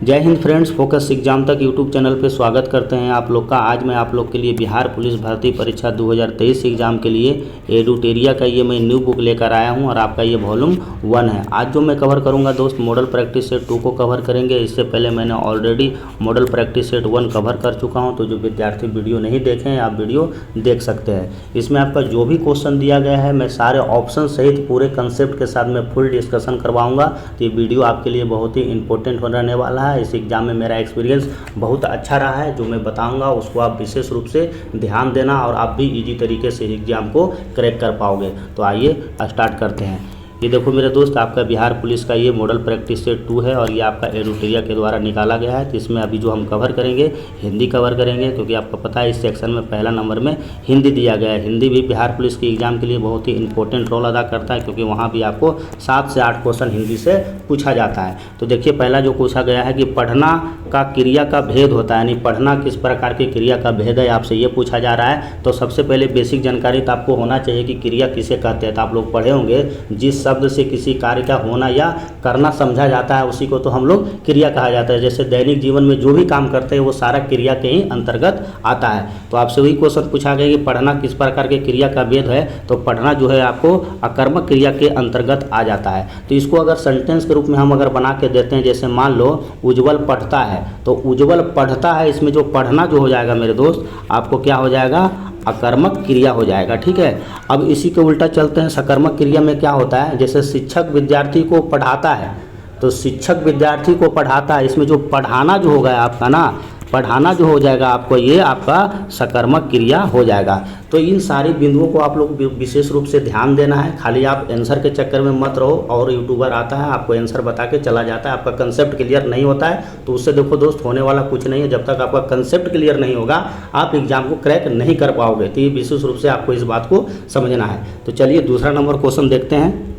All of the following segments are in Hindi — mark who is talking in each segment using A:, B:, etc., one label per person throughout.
A: जय हिंद फ्रेंड्स, फोकस एग्जाम तक यूट्यूब चैनल पे स्वागत करते हैं आप लोग का। आज मैं आप लोग के लिए बिहार पुलिस भर्ती परीक्षा 2023 एग्जाम के लिए एडुटेरिया का ये मैं न्यू बुक लेकर आया हूं और आपका ये वॉल्यूम 1 है। आज जो मैं कवर करूंगा दोस्त, मॉडल प्रैक्टिस सेट 2 को कवर करेंगे। इससे पहले मैंने already model practice set 1 cover कर चुका हूँ, तो जो विद्यार्थी वीडियो नहीं देखे हैं आप वीडियो देख सकते हैं। इसमें आपका जो भी क्वेश्चन दिया गया है मैं सारे ऑप्शन सहित पूरे कंसेप्ट के साथ मैं फुल डिस्कशन करवाऊँगा। तो ये वीडियो आपके लिए बहुत ही इंपॉर्टेंट रहने वाला है। इस एग्ज़ाम में मेरा एक्सपीरियंस बहुत अच्छा रहा है। जो मैं बताऊंगा उसको आप विशेष रूप से ध्यान देना और आप भी इजी तरीके से एग्ज़ाम को क्रैक कर पाओगे। तो आइए स्टार्ट करते हैं। ये देखो मेरे दोस्त, आपका बिहार पुलिस का ये मॉडल प्रैक्टिस सेट 2 है और ये आपका एडुटेरिया के द्वारा निकाला गया है। तो इसमें अभी जो हम कवर करेंगे हिंदी कवर करेंगे, क्योंकि आपको पता है इस सेक्शन में पहला नंबर में हिंदी दिया गया है। हिंदी भी बिहार पुलिस के एग्जाम के लिए बहुत ही इंपॉर्टेंट रोल अदा करता है, क्योंकि वहाँ भी आपको 7 से 8 क्वेश्चन हिंदी से पूछा जाता है। तो देखिए, पहला जो पूछा गया है कि पढ़ना का क्रिया का भेद होता है, यानी पढ़ना किस प्रकार की क्रिया का भेद है, आपसे ये पूछा जा रहा है। तो सबसे पहले बेसिक जानकारी तो आपको होना चाहिए कि क्रिया किसे कहते हैं। तो आप लोग पढ़े होंगे, जिस शब्द से किसी कार्य का होना या करना समझा जाता है उसी को तो हम लोग क्रिया कहा जाता है। जैसे दैनिक जीवन में जो भी काम करते हैं वो सारा क्रिया के ही अंतर्गत आता है। तो आपसे वही क्वेश्चन पूछा गया कि पढ़ना किस प्रकार के क्रिया का भेद है, तो पढ़ना जो है आपको अकर्मक क्रिया के अंतर्गत आ जाता है। तो इसको अगर सेंटेंस के रूप में हम अगर बना के देते हैं, जैसे मान लो उज्जवल पढ़ता है, तो उज्जवल पढ़ता है, इसमें जो पढ़ना जो हो जाएगा मेरे दोस्त आपको क्या हो जाएगा, अकर्मक क्रिया हो जाएगा। ठीक है, अब इसी के उल्टा चलते हैं। सकर्मक क्रिया में क्या होता है, जैसे शिक्षक विद्यार्थी को पढ़ाता है, तो शिक्षक विद्यार्थी को पढ़ाता है, इसमें जो पढ़ाना जो होगा आपका ना, पढ़ाना जो हो जाएगा आपको, ये आपका सकर्मक क्रिया हो जाएगा। तो इन सारी बिंदुओं को आप लोग विशेष रूप से ध्यान देना है। खाली आप आंसर के चक्कर में मत रहो। और यूट्यूबर आता है आपको आंसर बता के चला जाता है, आपका कंसेप्ट क्लियर नहीं होता है, तो उससे देखो दोस्त होने वाला कुछ नहीं है। जब तक आपका कंसेप्ट क्लियर नहीं होगा आप एग्जाम को क्रैक नहीं कर पाओगे। तो ये विशेष रूप से आपको इस बात को समझना है। तो चलिए दूसरा नंबर क्वेश्चन देखते हैं।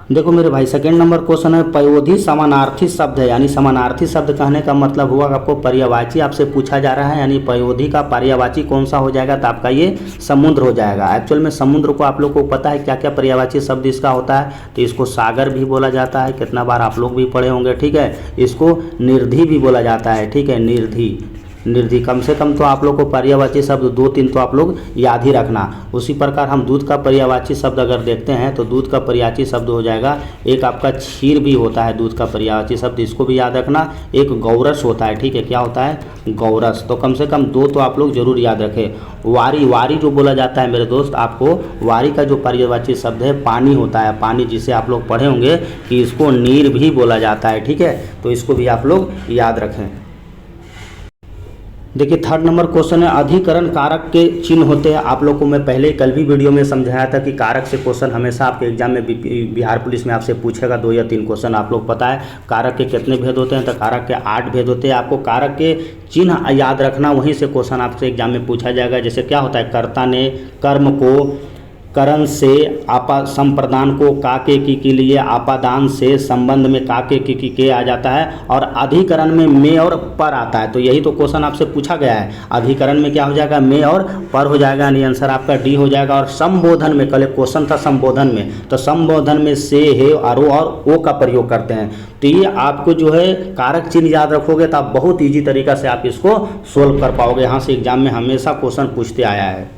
A: देखो मेरे भाई, सेकंड नंबर क्वेश्चन है पयोधी समानार्थी शब्द है, यानी समानार्थी शब्द कहने का मतलब हुआ आपको पर्यायवाची आपसे पूछा जा रहा है, यानी पयोधी का पर्यायवाची कौन सा हो जाएगा, तो आपका ये समुद्र हो जाएगा। एक्चुअल में समुद्र को आप लोग को पता है क्या क्या पर्यायवाची शब्द इसका होता है। तो इसको सागर भी बोला जाता है, कितना बार आप लोग भी पढ़े होंगे। ठीक है, इसको निर्धि भी बोला जाता है। ठीक है, निर्धि, निर्धि, कम से कम तो आप लोग को पर्यायवाची शब्द 2-3 तो आप लोग याद ही रखना। उसी प्रकार हम दूध का पर्यायवाची शब्द अगर देखते हैं तो दूध का पर्यायवाची शब्द हो जाएगा, एक आपका क्षीर भी होता है दूध का पर्यायवाची शब्द, इसको भी याद रखना। एक गौरस होता है। ठीक है, क्या होता है, गौरस। तो कम से कम 2 तो आप लोग जरूर याद रखें। वारी, वारी जो बोला जाता है मेरे दोस्त, आपको वारी का जो पर्यायवाची शब्द है पानी होता है। पानी, जिसे आप लोग पढ़े होंगे कि इसको नीर भी बोला जाता है। ठीक है, तो इसको भी आप लोग याद रखें। देखिए थर्ड नंबर क्वेश्चन है अधिकरण कारक के चिन्ह होते हैं। आप लोग को मैं पहले कल भी वीडियो में समझाया था कि कारक से क्वेश्चन हमेशा आपके एग्जाम में बिहार पुलिस में आपसे पूछेगा 2 या 3 क्वेश्चन। आप लोग पता है कारक के कितने भेद होते हैं, तो कारक के 8 भेद होते हैं। आपको कारक के चिन्ह याद रखना, वहीं से क्वेश्चन आपसे एग्जाम में पूछा जाएगा। जैसे क्या होता है, कर्ता ने कर्म को करण से आपा संप्रदान को काके की लिए आपादान से संबंध में काके की आ जाता है, और अधिकरण में में और पर आता है। तो यही तो क्वेश्चन आपसे पूछा गया है। अधिकरण में क्या हो जाएगा, में और पर हो जाएगा, यानी आंसर आपका डी हो जाएगा। और संबोधन में, कल क्वेश्चन था संबोधन में, तो संबोधन में से, है, और ओ का प्रयोग करते हैं। तो ये आपको जो है कारक चिन्ह याद रखोगे तो आप बहुत ईजी तरीका से आप इसको सोल्व कर पाओगे। यहाँ से एग्जाम में हमेशा क्वेश्चन पूछते आया है।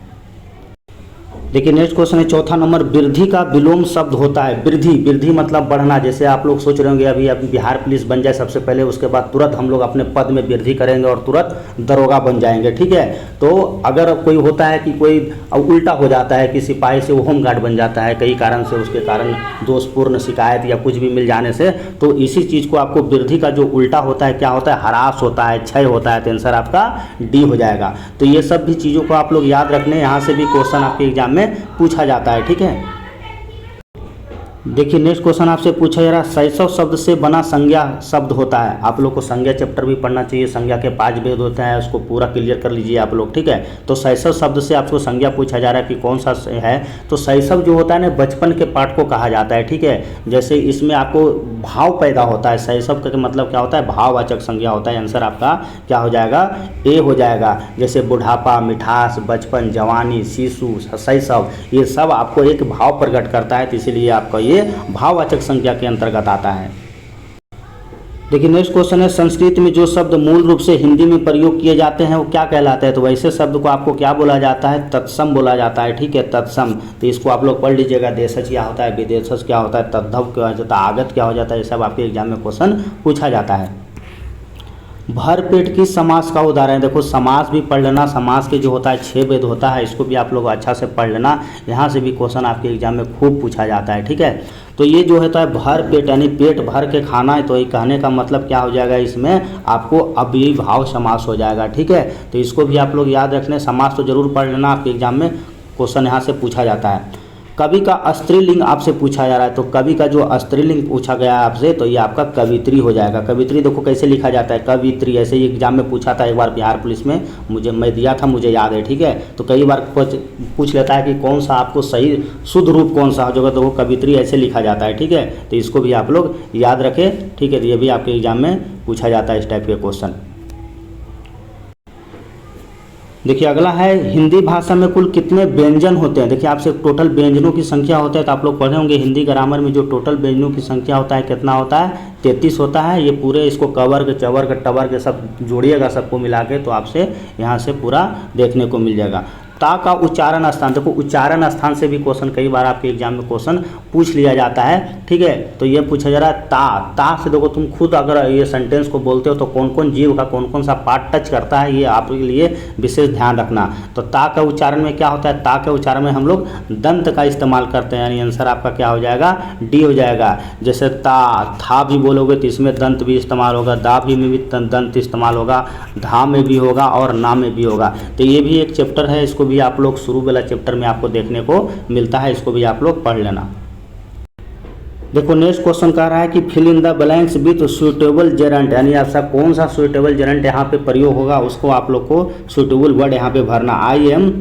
A: देखिए नेक्स्ट क्वेश्चन है चौथा नंबर, वृद्धि का विलोम शब्द होता है। वृद्धि, वृद्धि मतलब बढ़ना। जैसे आप लोग सोच रहे होंगे अभी बिहार पुलिस बन जाए सबसे पहले, उसके बाद तुरंत हम लोग अपने पद में वृद्धि करेंगे और तुरंत दरोगा बन जाएंगे। ठीक है, तो अगर कोई होता है कि कोई उल्टा हो जाता है कि सिपाही से वो होमगार्ड बन जाता है कई कारण से, उसके कारण दोषपूर्ण शिकायत या कुछ भी मिल जाने से, तो इसी चीज़ को आपको वृद्धि का जो उल्टा होता है क्या होता है, ह्रास होता है, क्षय होता है। तो आंसर आपका डी हो जाएगा। तो ये सब भी चीज़ों को आप लोग याद रखने, यहाँ से भी क्वेश्चन आपके एग्जाम में पूछा जाता है। ठीक है, देखिए नेक्स्ट क्वेश्चन आपसे पूछा जा रहा है शैशव शब्द से बना संज्ञा शब्द होता है। आप लोग को संज्ञा चैप्टर भी पढ़ना चाहिए। संज्ञा के 5 भेद होते हैं, उसको पूरा क्लियर कर लीजिए आप लोग। ठीक है, तो शैशव शब्द से आपको संज्ञा पूछा जा रहा है कि कौन सा है। तो शैशव जो होता है ना, बचपन के पाठ को कहा जाता है। ठीक है, जैसे इसमें आपको भाव पैदा होता है। शैशव का मतलब क्या होता है, भाववाचक संज्ञा होता है। आंसर आपका क्या हो जाएगा, ए हो जाएगा। जैसे बुढ़ापा, मिठास, बचपन, जवानी, शिशु, शैशव, ये सब आपको एक भाव प्रकट करता है, तो इसीलिए आपका ये भाववाचक संज्ञा के अंतर्गत आता है। देखिए नेक्स्ट क्वेश्चन है, संस्कृत में जो शब्द मूल रूप से हिंदी में प्रयोग किए जाते हैं वो क्या कहलाते हैं? तो वैसे शब्द को आपको क्या बोला जाता है? तत्सम बोला जाता है, ठीक है, तत्सम। तो इसको आप लोग पढ़ लीजिएगा, देशज क्या होता है, विदेशज क्या होता है, तद्धव क्या हो जाता है, आगत क्या हो जाता है, ये सब आपके एग्जाम में क्वेश्चन पूछा जाता है। भरपेट की समास का उदाहरण, देखो समास भी पढ़ लेना, समास के जो होता है 6 भेद होता है, इसको भी आप लोग अच्छा से पढ़ लेना, यहाँ से भी क्वेश्चन आपके एग्जाम में खूब पूछा जाता है, ठीक है। तो ये जो होता है भर पेट यानी पेट भर के खाना है, तो ये कहने का मतलब क्या हो जाएगा, इसमें आपको अव्ययीभाव समास हो जाएगा, ठीक है। तो इसको भी आप लोग याद रखने, समास तो जरूर पढ़ लेना, आपके एग्जाम में क्वेश्चन यहाँ से पूछा जाता है। कवि का स्त्रीलिंग आपसे पूछा जा रहा है, तो कवि का जो स्त्रीलिंग पूछा गया है आपसे, तो ये आपका कवित्री हो जाएगा। कवित्री देखो कैसे लिखा जाता है, कवित्री, ऐसे ही एग्जाम में पूछा था एक बार बिहार पुलिस में, मैं दिया था, मुझे याद है, ठीक है। तो कई बार पूछ लेता है कि कौन सा आपको सही शुद्ध रूप कौन सा हो जाएगा, तो वो कवित्री ऐसे लिखा जाता है, ठीक है। तो इसको भी आप लोग याद रखें, ठीक है। ये भी आपके एग्जाम में पूछा जाता है इस टाइप के क्वेश्चन। देखिए अगला है, हिंदी भाषा में कुल कितने व्यंजन होते हैं? देखिए आपसे टोटल व्यंजनों की संख्या होता है, तो आप लोग पढ़े होंगे हिंदी ग्रामर में, जो टोटल व्यंजनों की संख्या होता है कितना होता है? 33 होता है। ये पूरे इसको कवर के चवर के टवर के सब जोड़िएगा, सबको मिला के, तो आपसे यहाँ से पूरा देखने को मिल जाएगा। ता का उच्चारण स्थान, देखो उच्चारण स्थान से भी क्वेश्चन कई बार आपके एग्जाम में क्वेश्चन पूछ लिया जाता है, ठीक है। तो ये पूछा जा रहा है ता से, देखो तुम खुद अगर ये सेंटेंस को बोलते हो तो कौन कौन जीव का कौन कौन सा पार्ट टच करता है, ये आपके लिए विशेष ध्यान रखना। तो ता का उच्चारण में क्या होता है? ता के उच्चारण में हम लोग दंत का इस्तेमाल करते हैं, यानी आंसर आपका क्या हो जाएगा? डी हो जाएगा। जैसे ता था भी बोलोगे तो इसमें दंत भी इस्तेमाल होगा, दा भी में भी दंत इस्तेमाल होगा, धा में भी होगा और ना में भी होगा। तो ये भी एक चैप्टर है, इसको भी आप लोग शुरू वाला चैप्टर में आपको देखने को मिलता है, इसको भी आप लोग पढ़ लेना। देखो नेक्स्ट क्वेश्चन कह रहा है कि fill in the blanks with suitable gerund, यानी आपका कौन सा सुटेबल जेरेंट यहाँ पे प्रयोग होगा, उसको आप लोग को सुटेबल वर्ड यहाँ पे भरना। आई एम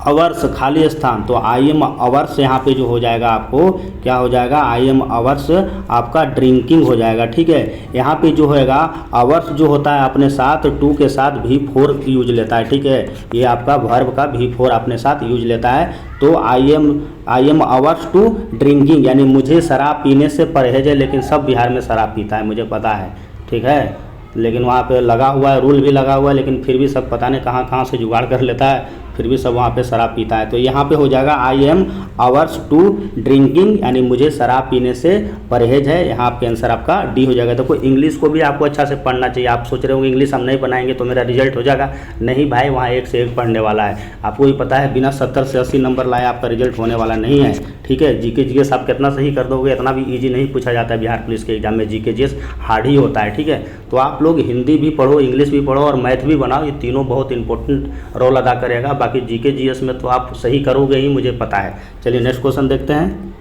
A: अवर्स खाली स्थान, तो आई एम अवर्स यहाँ पे जो हो जाएगा आपको क्या हो जाएगा? आई एम अवर्स आपका ड्रिंकिंग हो जाएगा, ठीक है। यहाँ पे जो होएगा अवर्स जो होता है अपने साथ टू के साथ V4 यूज लेता है, ठीक है। ये आपका वर्ब का V4 अपने साथ यूज लेता है। तो I am hours to drinking, यानी मुझे शराब पीने से परहेज है, लेकिन सब बिहार में शराब पीता है, मुझे पता है, ठीक है। लेकिन वहाँ पे लगा हुआ है, रूल भी लगा हुआ है, लेकिन फिर भी सब पता नहीं कहाँ से जुगाड़ कर लेता है, फिर भी सब वहाँ पे शराब पीता है। तो यहाँ पे हो जाएगा I am hours to drinking, यानी मुझे शराब पीने से परहेज है। यहाँ पे आंसर आपका डी हो जाएगा। देखो इंग्लिश को भी आपको अच्छा से पढ़ना चाहिए। आप सोच रहे होंगे इंग्लिश हम नहीं बनाएंगे तो मेरा रिजल्ट हो जाएगा, नहीं भाई, वहाँ एक से एक पढ़ने वाला है। आपको भी पता है बिना 70 से 80 नंबर लाए आपका रिजल्ट होने वाला नहीं है, ठीक है। जीके जीएस आप कितना सही कर दोगे, इतना भी ईजी नहीं पूछा जाता है बिहार पुलिस के एग्जाम में, जीके जीएस हार्ड ही होता है, ठीक है। तो आप लोग हिंदी भी पढ़ो, इंग्लिश भी पढ़ो और मैथ भी बनाओ, ये तीनों बहुत इंपॉर्टेंट रोल अदा करेगा। बाकी जीके जीएस में तो आप सही करोगे ही, मुझे पता है। चलिए नेक्स्ट क्वेश्चन देखते हैं।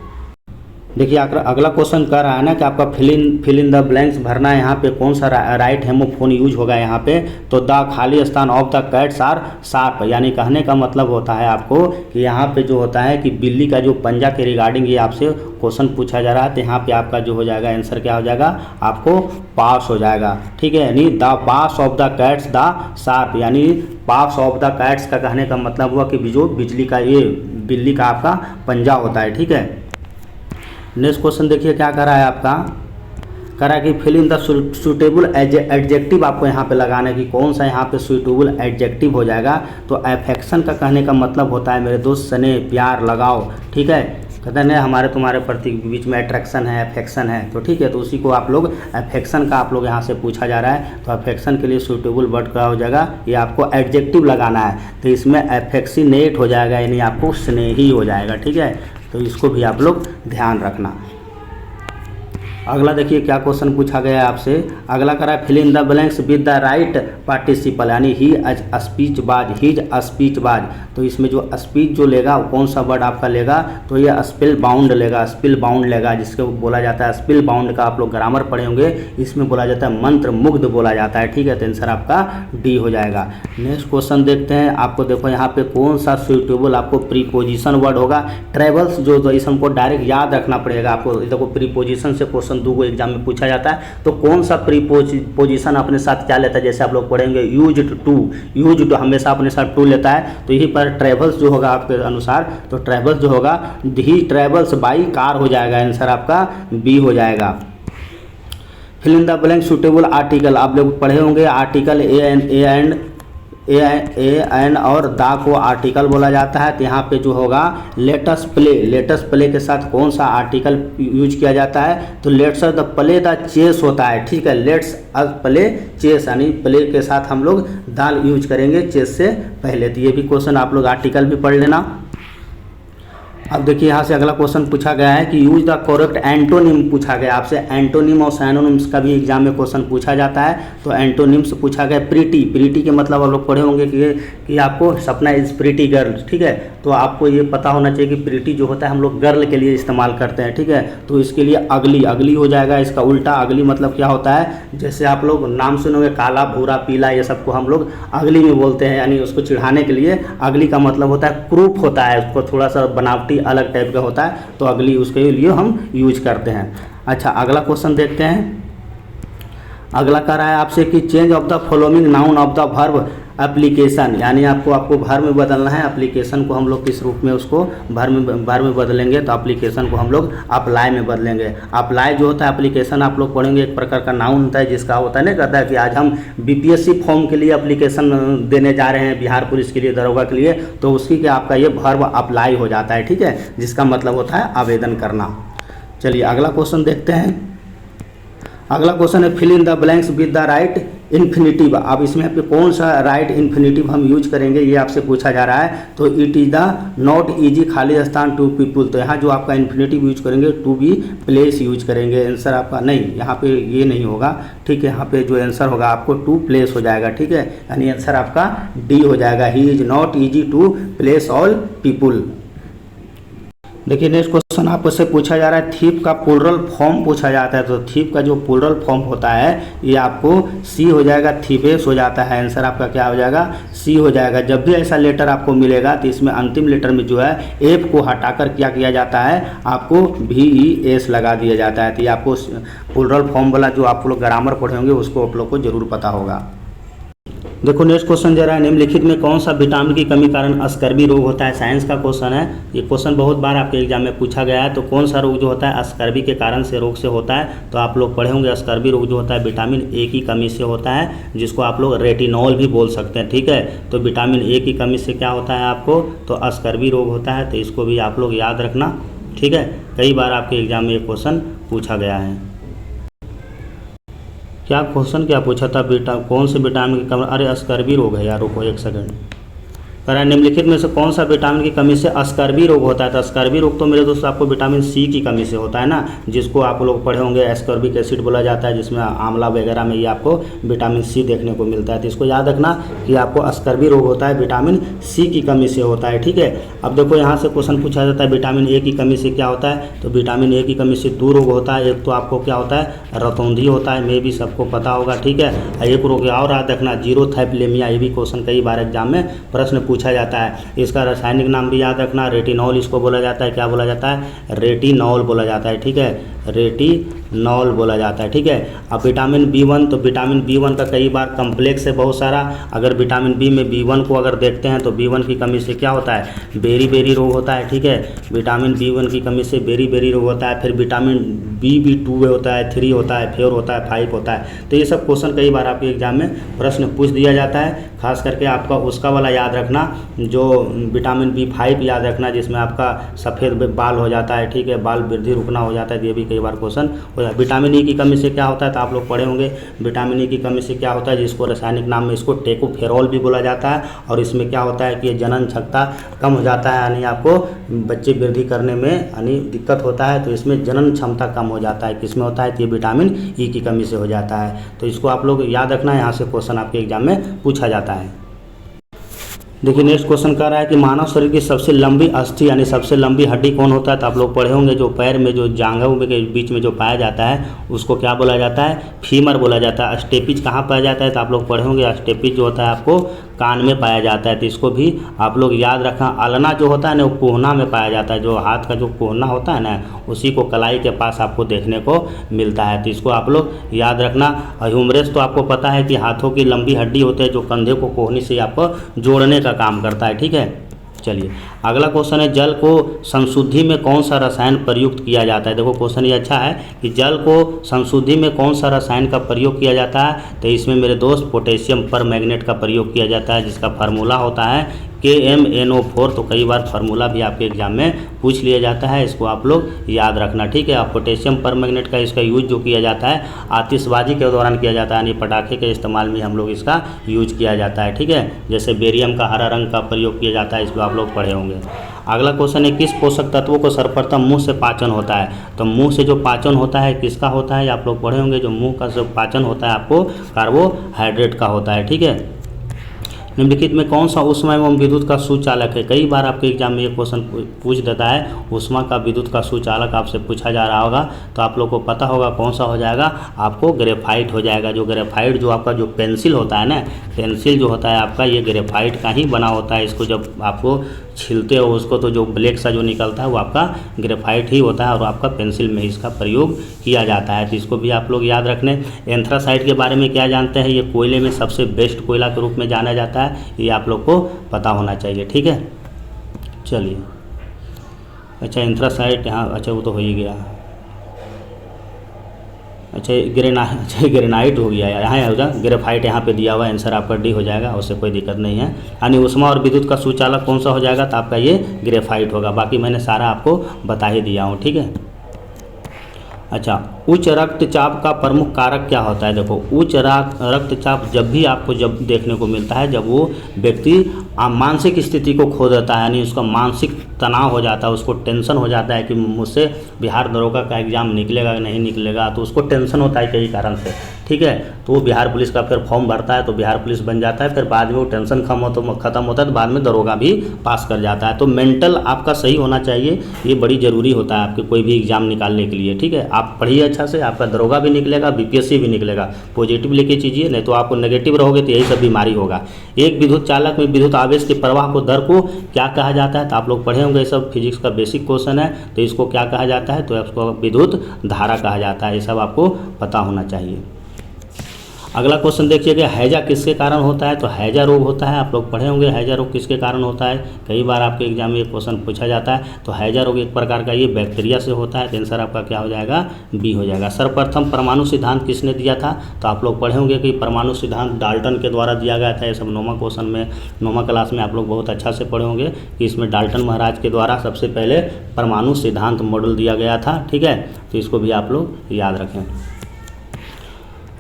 A: देखिए अगला क्वेश्चन कह रहा है ना कि आपका फिल इन द ब्लैंक्स भरना है। यहाँ पे कौन सा राइट हेमोफोन यूज होगा यहाँ पे? तो द खाली स्थान of the cats are sharp, यानी कहने का मतलब होता है आपको कि यहाँ पे जो होता है कि बिल्ली का जो पंजा के रिगार्डिंग ये आपसे क्वेश्चन पूछा जा रहा है। तो यहाँ पे आपका जो हो जाएगा आंसर क्या हो जाएगा? आपको पास हो जाएगा, ठीक है। यानी the pass of the cats the sharp, यानी पास ऑफ द कैट्स का कहने का मतलब हुआ कि जो बिजली का ये बिल्ली का आपका पंजा होता है, ठीक है। नेक्स्ट क्वेश्चन देखिए क्या कर रहा है आपका, कह रहा है कि fill in the suitable adjective आपको यहाँ पे लगाना है कि कौन सा यहाँ पे सूटेबल एडजेक्टिव हो जाएगा। तो अफेक्शन का कहने का मतलब होता है मेरे दोस्त स्नेह, प्यार, लगाव, ठीक है। कहते हैं हमारे तुम्हारे प्रति बीच में अट्रैक्शन है, अफेक्शन है, तो ठीक है। तो उसी को आप लोग अफेक्शन का आप लोग यहाँ से पूछा जा रहा है। तो अफेक्शन के लिए सूटेबल वर्ड क्या हो जाएगा? ये आपको एडजेक्टिव लगाना है, तो इसमें अफेक्सिनेट हो जाएगा, यानी आपको स्नेही हो जाएगा, ठीक है। तो इसको भी आप लोग ध्यान रखना। अगला देखिए क्या क्वेश्चन पूछा गया है आपसे। अगला करा fill in the blanks with the right participle, यानी ही speech was, his speech was. तो इसमें जो स्पीच जो लेगा वो कौन सा वर्ड आपका लेगा? तो ये स्पिल बाउंड लेगा, स्पिल बाउंड लेगा, जिसको बोला जाता है स्पिल बाउंड का आप लोग ग्रामर पढ़े होंगे, इसमें बोला जाता है मंत्र मुग्ध बोला जाता है, ठीक है। तो आंसर आपका डी हो जाएगा। नेक्स्ट क्वेश्चन देखते हैं। आपको देखो यहाँ पे कौन सा सुटेबल आपको प्रीपोजिशन वर्ड होगा? ट्रेवल्स जो, तो इस हमको डायरेक्ट याद रखना पड़ेगा आपको। देखो प्रीपोजिशन से क्वेश्चन दो एग्जाम में पूछा जाता है, तो कौन सा प्रीपोजिशन अपने साथ क्या लेता है? जैसे आप लोग पढ़ेंगे यूज्ड टू हमेशा अपने साथ टू लेता है। तो यही पर ट्रेवल्स जो होगा आपके अनुसार, तो ट्रेवल्स जो होगा ही ट्रेवल्स बाई कार हो जाएगा, आंसर आपका बी हो जाएगा। Fill in the blank suitable article, आप लोग पढ़े होंगे आर्टिकल ए एन और दा को आर्टिकल बोला जाता है। तो यहाँ पे जो होगा लेटस प्ले के साथ कौन सा आर्टिकल यूज किया जाता है, तो let's the play the chess होता है, ठीक है, लेट्स अस प्ले चेस, यानी प्ले के साथ हम लोग दाल यूज करेंगे चेस से पहले। तो ये भी क्वेश्चन आप लोग आर्टिकल भी पढ़ लेना। अब देखिए यहाँ से अगला क्वेश्चन पूछा गया है कि यूज द करेक्ट एंटोनिम पूछा गया आपसे। एंटोनिम और सैनोनिम्स का भी एग्जाम में क्वेश्चन पूछा जाता है। तो एंटोनिम्स पूछा गया प्रीटी के मतलब आप लोग पढ़े होंगे कि आपको सपना इज प्रीटी गर्ल, ठीक है। तो आपको ये पता होना चाहिए कि प्रीटी जो होता है हम लोग गर्ल के लिए इस्तेमाल करते हैं, ठीक है। तो इसके लिए अगली हो जाएगा, इसका उल्टा अगली मतलब क्या होता है, जैसे आप लोग नाम सुनोगे काला भूरा पीला, ये सबको हम लोग अगली में बोलते हैं, यानी उसको चिढ़ाने के लिए अगली का मतलब होता है क्रूप होता है, उसको थोड़ा सा बनावटी अलग टाइप का होता है, तो अगली उसके लिए हम यूज करते हैं। अच्छा, अगला क्वेश्चन देखते हैं। अगला कह रहा है आपसे कि change of the following noun of the verb application, यानी आपको वर्ब में बदलना है। एप्लीकेशन को हम लोग किस रूप में उसको वर्ब में बदलेंगे, तो एप्लीकेशन को हम लोग अप्लाई में बदलेंगे। अप्लाई जो होता है एप्लीकेशन आप लोग पढ़ेंगे, एक प्रकार का नाउन होता है जिसका होता है ना, कहता है कि आज हम बीपीएससी फॉर्म के लिए एप्लीकेशन देने जा रहे हैं, बिहार पुलिस के लिए, दरोगा के लिए, तो उसकी क्या आपका ये वर्ब अप्लाई हो जाता है, ठीक है, जिसका मतलब होता है आवेदन करना। चलिए अगला क्वेश्चन देखते हैं। अगला क्वेश्चन है fill in the blanks with the right infinitive. अब इसमें पे कौन सा राइट इन्फिनिटिव हम यूज करेंगे, ये आपसे पूछा जा रहा है। तो it is the not easy खाली स्थान टू पीपुल, तो यहाँ जो आपका इन्फिनिटिव यूज करेंगे टू बी प्लेस यूज करेंगे। आंसर आपका नहीं, यहाँ पे ये नहीं होगा, ठीक है। यहाँ पे जो आंसर होगा आपको टू प्लेस हो जाएगा, ठीक है, यानी आंसर आपका डी हो जाएगा। He is not easy to please all people. देखिए नेक्स्ट क्वेश्चन आपसे पूछा जा रहा है थीप का प्लूरल फॉर्म पूछा जाता है। तो थीप का जो प्लूरल फॉर्म होता है ये आपको सी हो जाएगा, थीपेस हो जाता है। आंसर आपका क्या हो जाएगा, सी हो जाएगा। जब भी ऐसा लेटर आपको मिलेगा तो इसमें अंतिम लेटर में जो है एफ को हटाकर क्या किया जाता है, आपको VES लगा दिया जाता है। तो ये आपको प्लूरल फॉर्म वाला जो आप लोग ग्रामर पढ़े होंगे उसको आप लोग को जरूर पता होगा। देखो नेक्स्ट क्वेश्चन जा रहा है निम्नलिखित में कौन सा विटामिन की कमी कारण स्कर्वी रोग होता है। साइंस का क्वेश्चन है, ये क्वेश्चन बहुत बार आपके एग्जाम में पूछा गया है। तो कौन सा रोग जो होता है स्कर्वी के कारण से रोग से होता है, तो आप लोग पढ़े होंगे स्कर्वी रोग जो होता है विटामिन ए की कमी से होता है, जिसको आप लोग रेटिनॉल भी बोल सकते हैं, ठीक है। तो विटामिन ए की कमी से क्या होता है आपको, तो स्कर्वी रोग होता है। तो इसको भी आप लोग याद रखना, ठीक है। कई बार आपके एग्जाम में ये क्वेश्चन पूछा गया है। क्या क्वेश्चन क्या पूछा था, कौन से विटामिन की कमी, अरे स्कर्वी रोग है यार, रुको एक सेकंड। कह रहा है निम्नलिखित में से कौन सा विटामिन की कमी से स्कर्वी रोग होता है। तो स्कर्वी रोग तो मेरे दोस्त आपको विटामिन सी की कमी से होता है ना, जिसको आप लोग पढ़े होंगे एस्कॉर्बिक एसिड बोला जाता है, जिसमें आंवला वगैरह में ये आपको विटामिन सी देखने को मिलता है। तो इसको याद रखना कि आपको स्कर्वी रोग होता है विटामिन सी की कमी से होता है, ठीक है। अब देखो यहाँ से क्वेश्चन पूछा जाता है विटामिन ए की कमी से क्या होता है। तो विटामिन ए की कमी से दो रोग होता है। एक तो आपको क्या होता है, रतौंधी होता है, मे भी सबको पता होगा, ठीक है। एक रोग और याद रखना जीरोथाइपलेमिया, ये भी क्वेश्चन कई बार एग्जाम में प्रश्न पूछा जाता है। इसका रासायनिक नाम भी याद रखना, रेटिनॉल इसको बोला जाता है। क्या बोला जाता है, रेटिनॉल बोला जाता है, ठीक है, रेटिनॉल बोला जाता है, ठीक है। अब विटामिन B1, तो विटामिन B1 का कई बार कम्प्लेक्स है बहुत सारा। अगर विटामिन बी में B1 को अगर देखते हैं तो B1 की कमी से क्या होता है, बेरी रोग होता है, ठीक है। विटामिन B1 की कमी से बेरी रोग होता है। फिर विटामिन B2 होता है, 3 होता है, 4 होता है, 5 होता है। तो ये सब क्वेश्चन कई बार आपके एग्जाम में प्रश्न पूछ दिया जाता है। खास करके आपका उसका वाला याद रखना, जो विटामिन B5 याद रखना, जिसमें आपका सफ़ेद बाल हो जाता है, ठीक है, बाल वृद्धि रुकना हो जाता है। ये भी कई बार क्वेश्चन हो जाता है। विटामिन ई की कमी से क्या होता है, तो आप लोग पढ़े होंगे विटामिन ई की कमी से क्या होता है, जिसको रासायनिक नाम में इसको टेकोफेरॉल भी बोला जाता है। और इसमें क्या होता है कि ये जनन क्षमता कम हो जाता है, यानी आपको बच्चे वृद्धि करने में यानी दिक्कत होता है। तो इसमें जनन क्षमता कम हो जाता है, किसमें होता है, तो ये विटामिन ई की कमी से हो जाता है। तो इसको आप लोग याद रखना, यहाँ से क्वेश्चन आपके एग्जाम में पूछा जाता है। देखिए नेक्स्ट क्वेश्चन कर रहा है कि मानव शरीर की सबसे लंबी अस्थि यानी सबसे लंबी हड्डी कौन होता है। तो आप लोग पढ़े होंगे जो पैर में जो जांघों के बीच में जो पाया जाता है उसको क्या बोला जाता है, फीमर बोला जाता है। स्टेपिज कहाँ पाया जाता है, तो आप लोग पढ़े होंगे स्टेपिज जो होता है आपको कान में पाया जाता है। तो इसको भी आप लोग याद रखना। अल्ना जो होता है ना वो कोहना में पाया जाता है, जो हाथ का जो कोहना होता है ना उसी को कलाई के पास आपको देखने को मिलता है। तो इसको आप लोग याद रखना। ह्यूमरस तो आपको पता है कि हाथों की लंबी हड्डी होती है जो कंधे को कोहनी से आपको जोड़ने का काम करता है, ठीक है। चलिए अगला क्वेश्चन है, जल को संशुद्धि में कौन सा रसायन प्रयुक्त किया जाता है। देखो क्वेश्चन ये अच्छा है कि जल को संशुद्धि में कौन सा रसायन का प्रयोग किया जाता है। तो इसमें मेरे दोस्त पोटेशियम परमैंगनेट का प्रयोग किया जाता है, जिसका फार्मूला होता है KMnO4। तो कई बार फार्मूला भी आपके एग्जाम में पूछ लिया जाता है, इसको आप लोग याद रखना, ठीक है। अब पोटेशियम परमैंगनेट का इसका यूज जो किया जाता है आतिशबाजी के दौरान किया जाता है, यानी पटाखे के इस्तेमाल में हम लोग इसका यूज किया जाता है, ठीक है। जैसे बेरियम का हरा रंग का प्रयोग किया जाता है, इसको आप लोग पढ़े होंगे। अगला क्वेश्चन है, किस पोषक तत्वों को सर्वप्रथम मुंह से पाचन होता है। तो मुंह से जो पाचन होता है किसका होता है, आप लोग पढ़े होंगे। जो मुंह का जो पाचन होता है आपको कार्बोहाइड्रेट का होता है, ठीक है। निम्नलिखित में कौन सा ऊष्मा एवं विद्युत का सुचालक है। कई बार आपके एग्जाम में ये क्वेश्चन पूछ देता है, ऊष्मा का विद्युत का सुचालक आपसे पूछा जा रहा होगा, तो आप लोग को पता होगा कौन सा हो जाएगा, आपको ग्रेफाइट हो जाएगा। जो ग्रेफाइट जो आपका जो पेंसिल होता है ना, पेंसिल जो होता है आपका ये ग्रेफाइट का ही बना होता है। इसको जब आपको छीलते हो उसको, तो जो ब्लैक सा जो निकलता है वो आपका ग्रेफाइट ही होता है, और आपका पेंसिल में इसका प्रयोग किया जाता है। तो इसको भी आप लोग याद रखने। एंथ्रासाइट के बारे में क्या जानते हैं, ये कोयले में सबसे बेस्ट कोयला के रूप में जाना जाता है, ये आप लोग को पता होना चाहिए, ठीक है। चलिए अच्छा, एंथ्रासाइट यहाँ, अच्छा वो तो हो ही गया। अच्छा ग्रेनाइट हो गया, यहाँ होगा ग्रेफाइट, यहाँ पे दिया हुआ आंसर आपका डी हो जाएगा, उससे कोई दिक्कत नहीं है। यानी ऊष्मा और विद्युत का सुचालक कौन सा हो जाएगा, तो आपका ये ग्रेफाइट होगा। बाकी मैंने सारा आपको बता ही दिया हूँ, ठीक है। अच्छा, उच्च रक्तचाप का प्रमुख कारक क्या होता है। देखो उच्च रक्तचाप जब भी आपको जब देखने को मिलता है, जब वो व्यक्ति मानसिक स्थिति को खो देता है, यानी उसका मानसिक तनाव हो जाता है, उसको टेंशन हो जाता है कि मुझसे बिहार दरोगा का एग्ज़ाम निकलेगा कि नहीं निकलेगा, तो उसको टेंशन होता है कई कारण से, ठीक है। तो वो बिहार पुलिस का फिर फॉर्म भरता है, तो बिहार पुलिस बन जाता है, फिर बाद में वो टेंशन ख़त्म होता है, तो बाद में दरोगा भी पास कर जाता है। तो मेंटल आपका सही होना चाहिए, ये बड़ी ज़रूरी होता है आपके कोई भी एग्ज़ाम निकालने के लिए, ठीक है। आप पढ़िए अच्छा से, आपका दरोगा भी निकलेगा, BPSC भी निकलेगा। पॉजिटिव लेके चीजिए, नहीं तो आपको नेगेटिव रहोगे तो यही सब बीमारी होगा। एक विद्युत चालक में विद्युत आवेश के प्रवाह को दर को क्या कहा जाता है, तो आप लोग पढ़े होंगे, ये सब फिजिक्स का बेसिक क्वेश्चन है। तो इसको क्या कहा जाता है, तो इसको विद्युत धारा कहा जाता है, ये सब आपको पता होना चाहिए। अगला क्वेश्चन देखिएगा, हैजा किसके कारण होता है। तो हैजा रोग होता है, आप लोग पढ़े होंगे हैजा रोग किसके कारण होता है, कई बार आपके एग्जाम में ये क्वेश्चन पूछा जाता है। तो हैजा रोग एक प्रकार का ये बैक्टीरिया से होता है, तो आंसर आपका क्या हो जाएगा, बी हो जाएगा। सर्वप्रथम परमाणु सिद्धांत किसने दिया था, तो आप लोग पढ़े होंगे कि परमाणु सिद्धांत डाल्टन के द्वारा दिया गया था। ये सब नोमा क्वेश्चन में, नोमा क्लास में आप लोग बहुत अच्छा से पढ़े होंगे कि इसमें डाल्टन महाराज के द्वारा सबसे पहले परमाणु सिद्धांत मॉडल दिया गया था, ठीक है। तो इसको भी आप लोग याद रखें।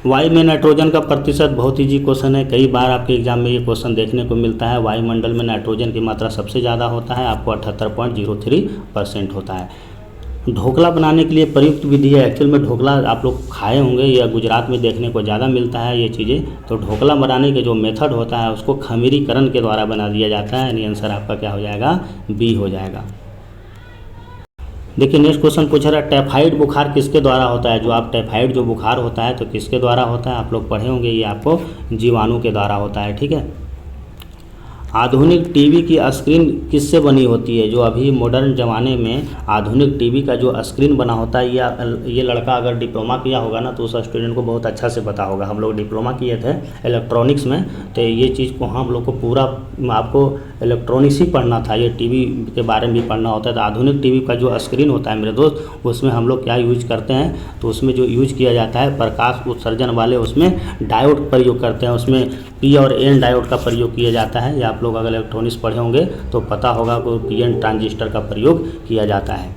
A: वायु में नाइट्रोजन का प्रतिशत बहुत ईजी क्वेश्चन है, कई बार आपके एग्जाम में ये क्वेश्चन देखने को मिलता है। वायुमंडल में नाइट्रोजन की मात्रा सबसे ज़्यादा होता है, आपको 78.03% होता है। ढोकला बनाने के लिए प्रयुक्त विधि है। एक्चुअल में ढोकला आप लोग खाए होंगे, या गुजरात में देखने को ज़्यादा मिलता है ये चीज़ें। तो ढोकला बनाने के जो मेथड होता है उसको खमीरीकरण के द्वारा बना दिया जाता है, यानी आंसर आपका क्या हो जाएगा, बी हो जाएगा। देखिए नेक्स्ट क्वेश्चन पूछ रहा है, टाइफाइड बुखार किसके द्वारा होता है। जो आप टाइफाइड जो बुखार होता है तो किसके द्वारा होता है, आप लोग पढ़े होंगे, ये आपको जीवाणु के द्वारा होता है, ठीक है। आधुनिक टीवी की स्क्रीन किससे बनी होती है। जो अभी मॉडर्न ज़माने में आधुनिक टीवी का जो स्क्रीन बना होता है, ये लड़का अगर डिप्लोमा किया होगा ना तो उस स्टूडेंट को बहुत अच्छा से पता होगा। हम लोग डिप्लोमा किए थे इलेक्ट्रॉनिक्स में, तो ये चीज़ को हम लोग को पूरा आपको इलेक्ट्रॉनिक्स ही पढ़ना था, ये टीवी के बारे में भी पढ़ना होता है। तो आधुनिक टीवी का जो स्क्रीन होता है मेरे दोस्त, उसमें हम लोग क्या यूज करते हैं, तो उसमें जो यूज किया जाता है प्रकाश उत्सर्जन वाले उसमें डायोड प्रयोग करते हैं, उसमें पी और एन डायोड का प्रयोग किया जाता है। या आप लोग अगर इलेक्ट्रॉनिक्स पढ़े होंगे तो पता होगा कि पीएन ट्रांजिस्टर का प्रयोग किया जाता है।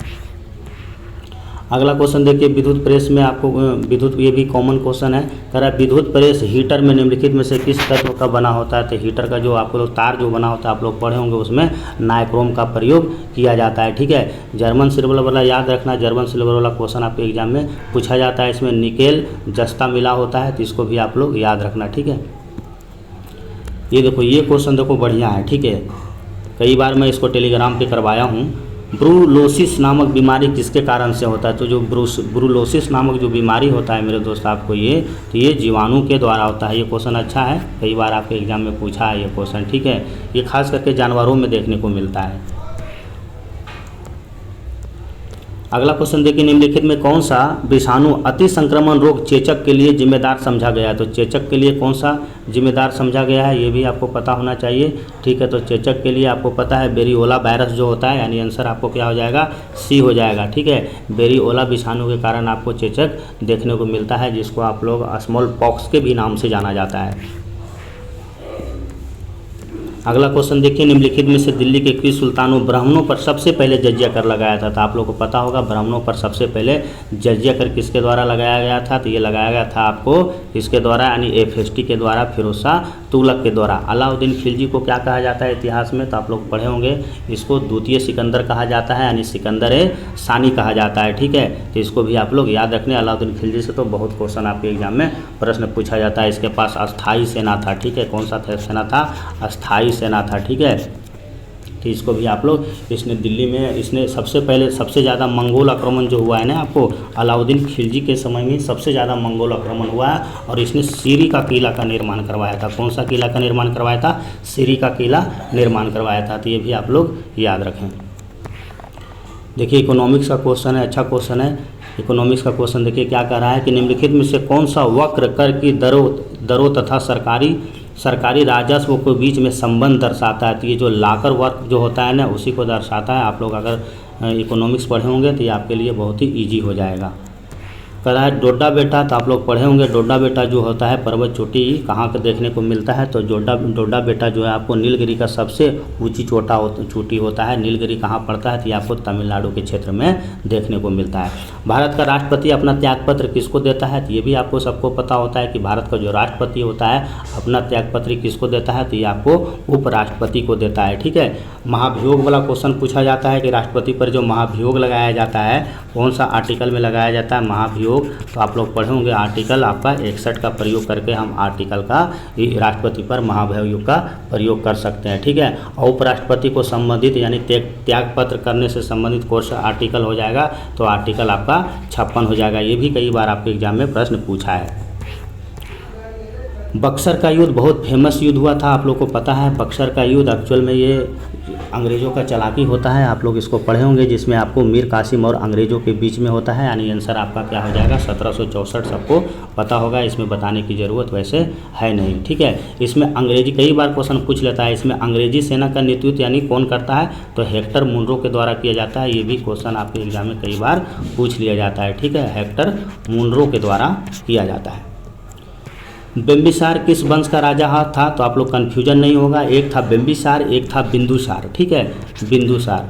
A: अगला क्वेश्चन देखिए, विद्युत प्रेस में आपको विद्युत, ये भी कॉमन क्वेश्चन है, कह रहा है विद्युत प्रेस हीटर में निम्नलिखित में से किस तत्व का बना होता है। तो हीटर का जो आपको तार जो बना होता है आप लोग पढ़े होंगे, उसमें नाइक्रोम का प्रयोग किया जाता है, ठीक है। जर्मन सिल्वर वाला याद रखना, जर्मन सिल्वर वाला क्वेश्चन आपके एग्जाम में पूछा जाता है। इसमें निकेल जस्ता मिला होता है, तो इसको भी आप लोग याद रखना, ठीक है। ये देखो ये क्वेश्चन देखो बढ़िया है, ठीक है, कई बार मैं इसको टेलीग्राम पे करवाया हूँ। ब्रूलोसिस नामक बीमारी किसके कारण से होता है। तो जो ब्रूलोसिस नामक जो बीमारी होता है मेरे दोस्त आपको ये, तो ये जीवाणु के द्वारा होता है। ये क्वेश्चन अच्छा है, कई बार आपके एग्जाम में पूछा है ये क्वेश्चन, ठीक है। ये खास करके जानवरों में देखने को मिलता है। अगला क्वेश्चन देखिए, निम्नलिखित में कौन सा विषाणु अति संक्रमण रोग चेचक के लिए जिम्मेदार समझा गया है। तो चेचक के लिए कौन सा जिम्मेदार समझा गया है, ये भी आपको पता होना चाहिए। ठीक है, तो चेचक के लिए आपको पता है बेरियोला वायरस जो होता है, यानी आंसर आपको क्या हो जाएगा, सी हो जाएगा। ठीक है, बेरियोला विषाणु के कारण आपको चेचक देखने को मिलता है, जिसको आप लोग स्मॉल पॉक्स के भी नाम से जाना जाता है। अगला क्वेश्चन देखिए, निम्नलिखित में से दिल्ली के किस सुल्तानों ब्राह्मणों पर सबसे पहले जजिया कर लगाया था। तो आप लोगों को पता होगा ब्राह्मणों पर सबसे पहले जजिया कर किसके द्वारा लगाया गया था। तो ये लगाया गया था आपको इसके द्वारा, यानी एफएसटी के द्वारा, फिरोज शाह तुगलक के द्वारा। अलाउद्दीन खिलजी को क्या कहा जाता है इतिहास में, तो आप लोग पढ़े होंगे, इसको द्वितीय सिकंदर कहा जाता है, यानी सिकंदर सानी कहा जाता है। ठीक है, तो इसको भी आप लोग याद रखने। अलाउद्दीन खिलजी से तो बहुत क्वेश्चन आपके एग्जाम में प्रश्न पूछा जाता है। इसके पास अस्थायी सेना था। ठीक है, कौन सा सेना था, अस्थायी सेना था। ठीक है, तो इसको भी आप लोग, इसने दिल्ली में इसने सबसे पहले सबसे ज़्यादा मंगोल आक्रमण जो हुआ है ना, आपको अलाउद्दीन खिलजी के समय में सबसे ज़्यादा मंगोल आक्रमण हुआ है, और इसने सीरी का किला का निर्माण करवाया था। कौन सा किला का निर्माण करवाया था, सीरी का किला निर्माण करवाया था। तो ये भी आप लोग याद रखें। देखिए इकोनॉमिक्स का क्वेश्चन है, अच्छा क्वेश्चन है। इकोनॉमिक्स का क्वेश्चन देखिए क्या कह रहा है कि निम्नलिखित में से कौन सा वक्र कर की दरों तथा सरकारी राजस्व के बीच में संबंध दर्शाता है। तो ये जो लाकर वर्क जो होता है ना, उसी को दर्शाता है। आप लोग अगर इकोनॉमिक्स पढ़े होंगे तो ये आपके लिए बहुत ही ईजी हो जाएगा। कह रहा है डोडा बेटा, तो आप लोग पढ़े होंगे डोडा बेटा जो होता है पर्वत चोटी कहाँ का देखने को मिलता है। तो डोडा बेटा जो है आपको नीलगिरी का सबसे ऊंची चोटी होता है। नीलगिरी कहाँ पड़ता है, तो ये आपको तमिलनाडु के क्षेत्र में देखने को मिलता है। भारत का राष्ट्रपति अपना त्यागपत्र किसको देता है, तो ये भी आपको सबको पता होता है कि भारत का जो राष्ट्रपति होता है अपना त्यागपत्र किसको देता है, तो ये आपको उपराष्ट्रपति को देता है। ठीक है, महाभियोग वाला क्वेश्चन पूछा जाता है कि राष्ट्रपति पर जो महाभियोग लगाया जाता है कौन सा आर्टिकल में लगाया जाता है महाभियोग। तो आप लोग पढ़े होंगे आर्टिकल आपका 61 का प्रयोग करके हम आर्टिकल का राष्ट्रपति पर महाभियोग का प्रयोग कर सकते हैं। ठीक है, और उपराष्ट्रपति को संबंधित यानी त्यागपत्र करने से संबंधित कौन सा आर्टिकल हो जाएगा, तो आर्टिकल आपका 56 हो जाएगा। ये भी कई बार आपके एग्जाम में प्रश्न पूछा है। बक्सर का युद्ध बहुत फेमस युद्ध हुआ था, आप लोग को पता है। बक्सर का युद्ध एक्चुअल में ये अंग्रेज़ों का चालाकी होता है, आप लोग इसको पढ़े होंगे, जिसमें आपको मीर कासिम और अंग्रेज़ों के बीच में होता है। यानी आंसर आपका क्या हो जाएगा 1764, सबको पता होगा, इसमें बताने की ज़रूरत वैसे है नहीं। ठीक है, इसमें अंग्रेजी कई बार क्वेश्चन पूछ लेता है। इसमें अंग्रेजी सेना का नेतृत्व यानी कौन करता है, तो हेक्टर मुनरो के द्वारा किया जाता है। ये भी क्वेश्चन आपके एग्जाम में कई बार पूछ लिया जाता है। ठीक है, हेक्टर मुनरो के द्वारा किया जाता है। बिम्बिसार किस वंश का राजा था, तो आप लोग कन्फ्यूजन नहीं होगा, एक था बिम्बिसार, एक था बिंदुसार। ठीक है, बिंदुसार,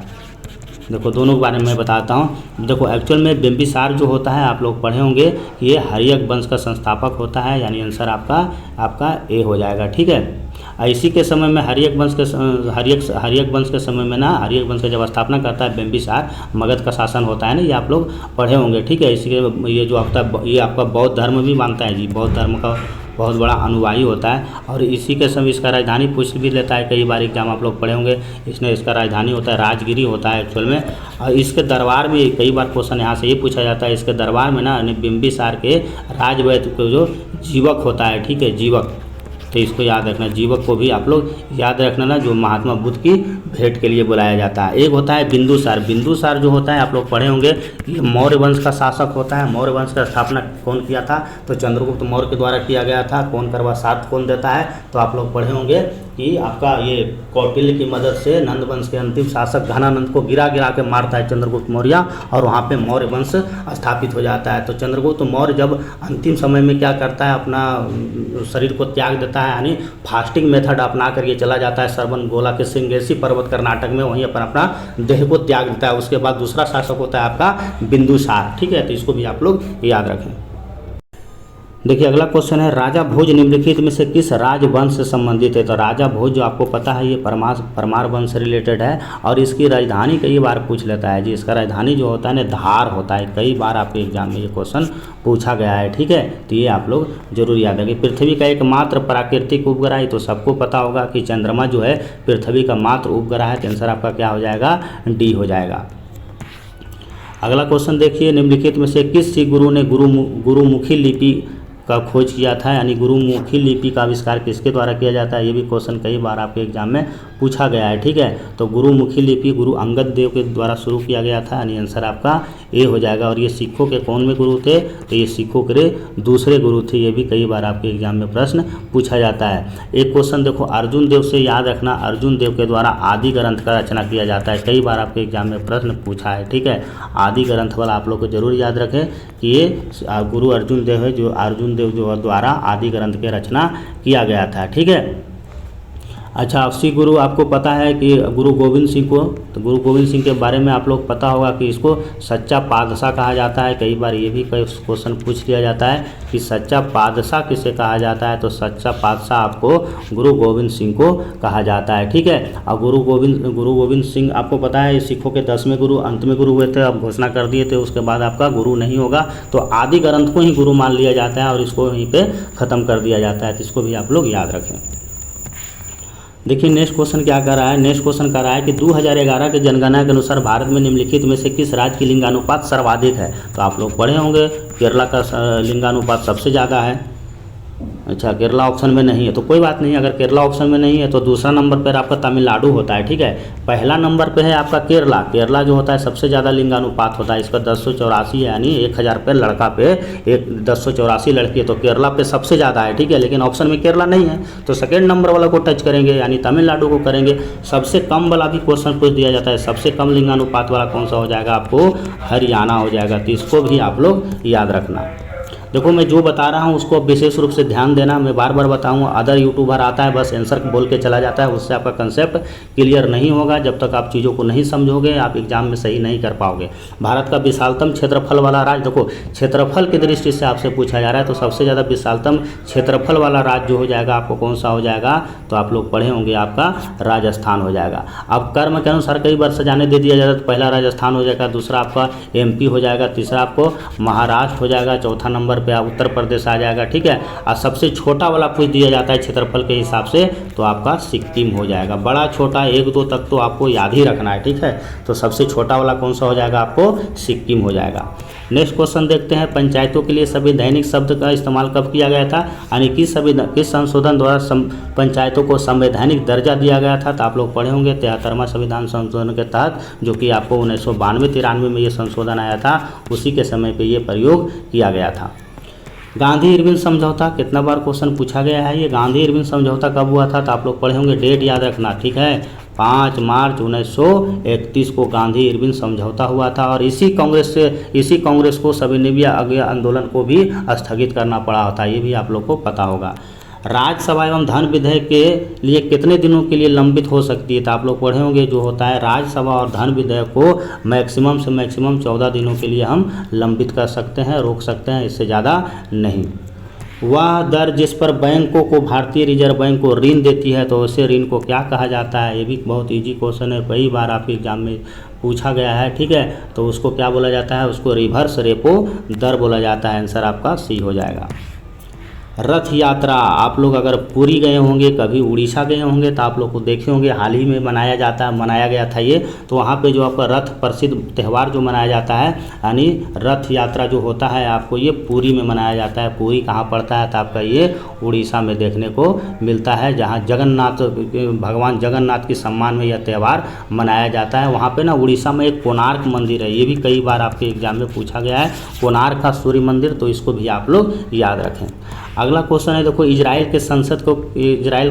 A: देखो दोनों के बारे में मैं बताता हूँ। देखो एक्चुअल में बिम्बिसार जो होता है आप लोग पढ़े होंगे, ये हर्यक वंश का संस्थापक होता है, यानी आंसर आपका ए हो जाएगा। ठीक है, इसी के समय में हर्यक वंश के समय में ना, हर्यक वंश का जब स्थापना करता है बिम्बिसार, मगध का शासन होता है ना, ये आप लोग पढ़े होंगे। ठीक है, इसी के ये जो आपका बौद्ध धर्म भी मानता है जी, बौद्ध धर्म का बहुत बड़ा अनुयायी होता है, और इसी के समय इसका राजधानी पूछ भी लेता है कई बार एग्जाम आप लोग पढ़े होंगे। इसने इसका राजधानी होता है राजगिरी होता है एक्चुअल में, और इसके दरबार में कई बार क्वेश्चन यहाँ से ये पूछा जाता है, इसके दरबार में ना बिम्बिसार के राजवैद्य को जो जीवक होता है, ठीक है, जीवक, तो इसको याद रखना, जीवक को भी आप लोग याद रखना ना, जो महात्मा बुद्ध की भेंट के लिए बुलाया जाता है। एक होता है बिंदुसार, बिंदुसार जो होता है आप लोग पढ़े होंगे, ये मौर्य वंश का शासक होता है। मौर्य वंश का स्थापना कौन किया था, तो चंद्रगुप्त मौर्य के द्वारा किया गया था। कौन करवा साथ कौन देता है, तो आप लोग पढ़े होंगे कि आपका ये कौटिल्य की मदद से नंद वंश के अंतिम शासक घनानंद को गिरा के मारता है चंद्रगुप्त मौर्य, और वहाँ पे मौर्य वंश स्थापित हो जाता है। तो चंद्रगुप्त मौर्य जब अंतिम समय में क्या करता है, अपना शरीर को त्याग देता है, यानी फास्टिंग मेथड अपना करके चला जाता है श्रवण गोला के श्रृंगेरी पर्वत कर्नाटक में, वहीं पर अपना देह को त्याग देता है। उसके बाद दूसरा शासक होता है आपका बिंदुसार। ठीक है, तो इसको भी आप लोग याद रखें। देखिए अगला क्वेश्चन है, राजा भोज निम्नलिखित में से किस राजवंश से संबंधित है। तो राजा भोज जो आपको पता है ये परमार वंश से रिलेटेड है, और इसकी राजधानी कई बार पूछ लेता है जी। इसका राजधानी जो होता है ना धार होता है, कई बार आपके एग्जाम में ये क्वेश्चन पूछा गया है। ठीक है, तो ये आप लोग जरूर याद रखें। पृथ्वी का एकमात्र प्राकृतिक उपग्रह है, तो सबको पता होगा कि चंद्रमा जो है पृथ्वी का मात्र उपग्रह है। तो आंसर आपका क्या हो जाएगा, डी हो जाएगा। अगला क्वेश्चन देखिए, निम्नलिखित में से किस गुरु ने गुरुमुखी लिपि का खोज किया था, यानी गुरुमुखी लिपि का आविष्कार किसके द्वारा किया जाता है। ये भी क्वेश्चन कई बार आपके एग्जाम में पूछा गया है। ठीक है, तो गुरुमुखी लिपि गुरु अंगद देव के द्वारा शुरू किया गया था, यानी आंसर आपका ए हो जाएगा। और ये सिखों के कौन में गुरु थे, तो ये सिखों के दूसरे गुरु थे। ये भी कई बार आपके एग्जाम में प्रश्न पूछा जाता है। एक क्वेश्चन देखो, अर्जुन देव से याद रखना, अर्जुन देव के द्वारा आदि ग्रंथ का रचना किया जाता है। कई बार आपके एग्जाम में प्रश्न पूछा है। ठीक है, आदि ग्रंथ वाला आप लोग को जरूर याद रखें कि ये गुरु अर्जुन देव है, जो अर्जुन देव जो द्वारा आदि ग्रंथ की रचना किया गया था। ठीक है, अच्छा, अवसी गुरु आपको पता है कि गुरु गोविंद सिंह को, तो गुरु गोविंद सिंह के बारे में आप लोग पता होगा कि इसको सच्चा पातशाह कहा जाता है। कई बार ये भी क्वेश्चन पूछ लिया जाता है कि सच्चा पातशाह किसे कहा जाता है, तो सच्चा पातशाह आपको गुरु गोविंद सिंह को कहा जाता है। ठीक है, और गुरु गोविंद सिंह आपको पता है सिखों के 10वें गुरु, अंतवें गुरु हुए थे। अब घोषणा कर दिए थे, उसके बाद आपका गुरु नहीं होगा, तो आदि ग्रंथ को ही गुरु मान लिया जाता है और इसको वहीं पर ख़त्म कर दिया जाता है। तो इसको भी आप लोग याद रखें। देखिए नेक्स्ट क्वेश्चन क्या कर रहा है, नेक्स्ट क्वेश्चन कर रहा है कि 2011 के जनगणना के अनुसार भारत में निम्नलिखित में से किस राज्य की लिंगानुपात सर्वाधिक है। तो आप लोग पढ़े होंगे केरला का लिंगानुपात सबसे ज़्यादा है। अच्छा, केरला ऑप्शन में नहीं है तो कोई बात नहीं, अगर केरला ऑप्शन में नहीं है तो दूसरा नंबर पर आपका तमिलनाडु होता है। ठीक है, पहला नंबर पे है आपका केरला। केरला जो होता है सबसे ज़्यादा लिंगानुपात होता है, इसका 1084 यानी 1000 पे लड़का पे 1084 लड़की है, तो केरला पे सबसे ज़्यादा है। ठीक है, लेकिन ऑप्शन में केरला नहीं है तो सेकेंड नंबर वाला को टच करेंगे, यानी तमिलनाडु को करेंगे। सबसे कम वाला भी क्वेश्चन पूछ दिया जाता है, सबसे कम लिंगानुपात वाला कौन सा हो जाएगा, आपको हरियाणा हो जाएगा। तो इसको भी आप लोग याद रखना। देखो मैं जो बता रहा हूँ उसको विशेष रूप से ध्यान देना। मैं बार बार बताऊँगा, अदर यूट्यूबर आता है बस आंसर बोल के चला जाता है, उससे आपका कंसेप्ट क्लियर नहीं होगा। जब तक आप चीज़ों को नहीं समझोगे आप एग्जाम में सही नहीं कर पाओगे। भारत का विशालतम क्षेत्रफल वाला राज्य, देखो क्षेत्रफल की दृष्टि से आपसे पूछा जा रहा है, तो सबसे ज़्यादा विशालतम क्षेत्रफल वाला राज्य जो हो जाएगा आपको कौन सा हो जाएगा, तो आप लोग पढ़े होंगे आपका राजस्थान हो जाएगा। अब कर्म के अनुसार कई बार सजाने दे दिया जाता है, तो पहला राजस्थान हो जाएगा, दूसरा आपका MP हो जाएगा, तीसरा आपको महाराष्ट्र हो जाएगा, चौथा नंबर पे उत्तर प्रदेश आ जाएगा। ठीक है, और सबसे छोटा वाला पूछ दिया जाता है क्षेत्रफल के हिसाब से, तो आपका सिक्किम हो जाएगा। बड़ा छोटा 1-2 तक तो आपको याद ही रखना है। ठीक है, तो सबसे छोटा वाला कौन सा हो जाएगा, आपको सिक्किम हो जाएगा। नेक्स्ट क्वेश्चन देखते हैं, पंचायतों के लिए संवैधानिक शब्द का इस्तेमाल कब किया गया था, यानी किस संशोधन द्वारा पंचायतों को संवैधानिक दर्जा दिया गया था। तो आप लोग पढ़े होंगे 73वां संविधान संशोधन के तहत, जो कि आपको 1992-93 में ये संशोधन आया था, उसी के समय पे ये प्रयोग किया गया था। गांधी इरविन समझौता कितना बार क्वेश्चन पूछा गया है, ये गांधी इरविन समझौता कब हुआ था, तो आप लोग पढ़े होंगे, डेट याद रखना। ठीक है, 5 मार्च 1931 को गांधी इरविन समझौता हुआ था, और इसी कांग्रेस को सविनय अवज्ञा आंदोलन को भी स्थगित करना पड़ा था, ये भी आप लोग को पता होगा। राज्यसभा एवं धन विधेयक के लिए कितने दिनों के लिए लंबित हो सकती है, तो आप लोग पढ़े होंगे जो होता है राज्यसभा और धन विधेयक को मैक्सिमम से मैक्सिमम 14 दिनों के लिए हम लंबित कर सकते हैं, रोक सकते हैं, इससे ज़्यादा नहीं। वह दर जिस पर बैंकों को भारतीय रिजर्व बैंक को ऋण देती है, तो उसे ऋण को क्या कहा जाता है, ये भी बहुत ईजी क्वेश्चन है, कई बार आपके एग्जाम में पूछा गया है। ठीक है, तो उसको क्या बोला जाता है, उसको रिवर्स रेपो दर बोला जाता है। आंसर आपका सी हो जाएगा। रथ यात्रा, आप लोग अगर पुरी गए होंगे, कभी उड़ीसा गए होंगे, तो आप लोग को देखे होंगे हाल ही में मनाया गया था ये, तो वहाँ पे जो आपका रथ प्रसिद्ध त्यौहार जो मनाया जाता है, यानी रथ यात्रा जो होता है आपको ये पुरी में मनाया जाता है। पुरी कहाँ पड़ता है, तो आपका ये उड़ीसा में देखने को मिलता है, जहाँ भगवान जगन्नाथ के सम्मान में यह त्यौहार मनाया जाता है। वहाँ पर ना उड़ीसा में एक कोणार्क मंदिर है, ये भी कई बार आपके एग्जाम में पूछा गया है, कोणार्क का सूर्य मंदिर, तो इसको भी आप लोग याद रखें। अगला क्वेश्चन है, देखो इजराइल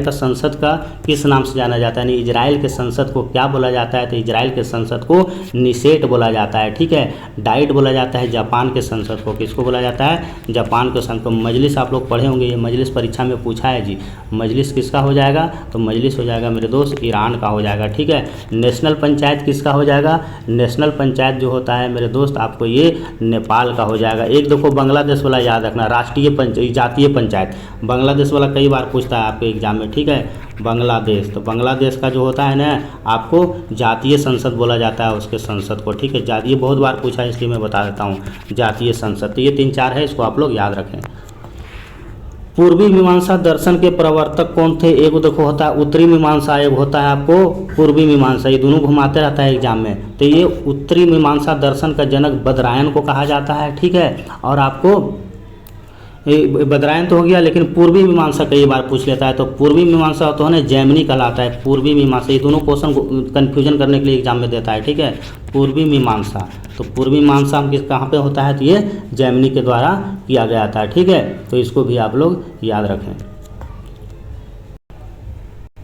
A: का संसद का किस नाम से जाना जाता है, यानी इजराइल के संसद को क्या बोला जाता है, तो इजराइल के संसद को निसेट बोला जाता है। ठीक है, डाइट बोला जाता है जापान के संसद को, किसको बोला जाता है, जापान के संसद को। मजलिस आप लोग पढ़े होंगे, ये मजलिस परीक्षा में पूछा है जी, मजलिस किसका हो जाएगा, तो मजलिस हो जाएगा मेरे दोस्त ईरान का हो जाएगा। ठीक है, नेशनल पंचायत किसका हो जाएगा, नेशनल पंचायत जो होता है मेरे दोस्त आपको ये नेपाल का हो जाएगा। एक देखो बांग्लादेश वाला याद रखना, जातीय पंचायत, बांग्लादेश वाला कई बार पूछता है आपके एग्जाम में। ठीक है, बांग्लादेश, तो बांग्लादेश का जो होता है ना आपको जातीय संसद बोला जाता है उसके संसद को। ठीक है, जातीय बहुत बार पूछा है इसलिए मैं बता देता हूँ, जातीय संसद। तो ये 3-4 है, इसको आप लोग याद रखें। पूर्वी मीमांसा दर्शन के प्रवर्तक कौन थे, एक देखो होता है उत्तरी मीमांसा, एक होता है आपको पूर्वी मीमांसा, ये दोनों घुमाते रहता है एग्जाम में। तो ये उत्तरी मीमांसा दर्शन का जनक बदरायन को कहा जाता है। ठीक है, और आपको बदरायन तो हो गया, लेकिन पूर्वी मीमांसा कई बार पूछ लेता है। तो पूर्वी मीमांसा तो है ना जैमिनी कहलाता है, पूर्वी मीमांसा। ये दोनों क्वेश्चन कन्फ्यूजन करने के लिए एग्जाम में देता है, ठीक है। पूर्वी मीमांसा, तो पूर्वी मीमांसा हम किस कहाँ पे होता है, तो ये जैमिनी के द्वारा किया गया था, ठीक है। तो इसको भी आप लोग याद रखें।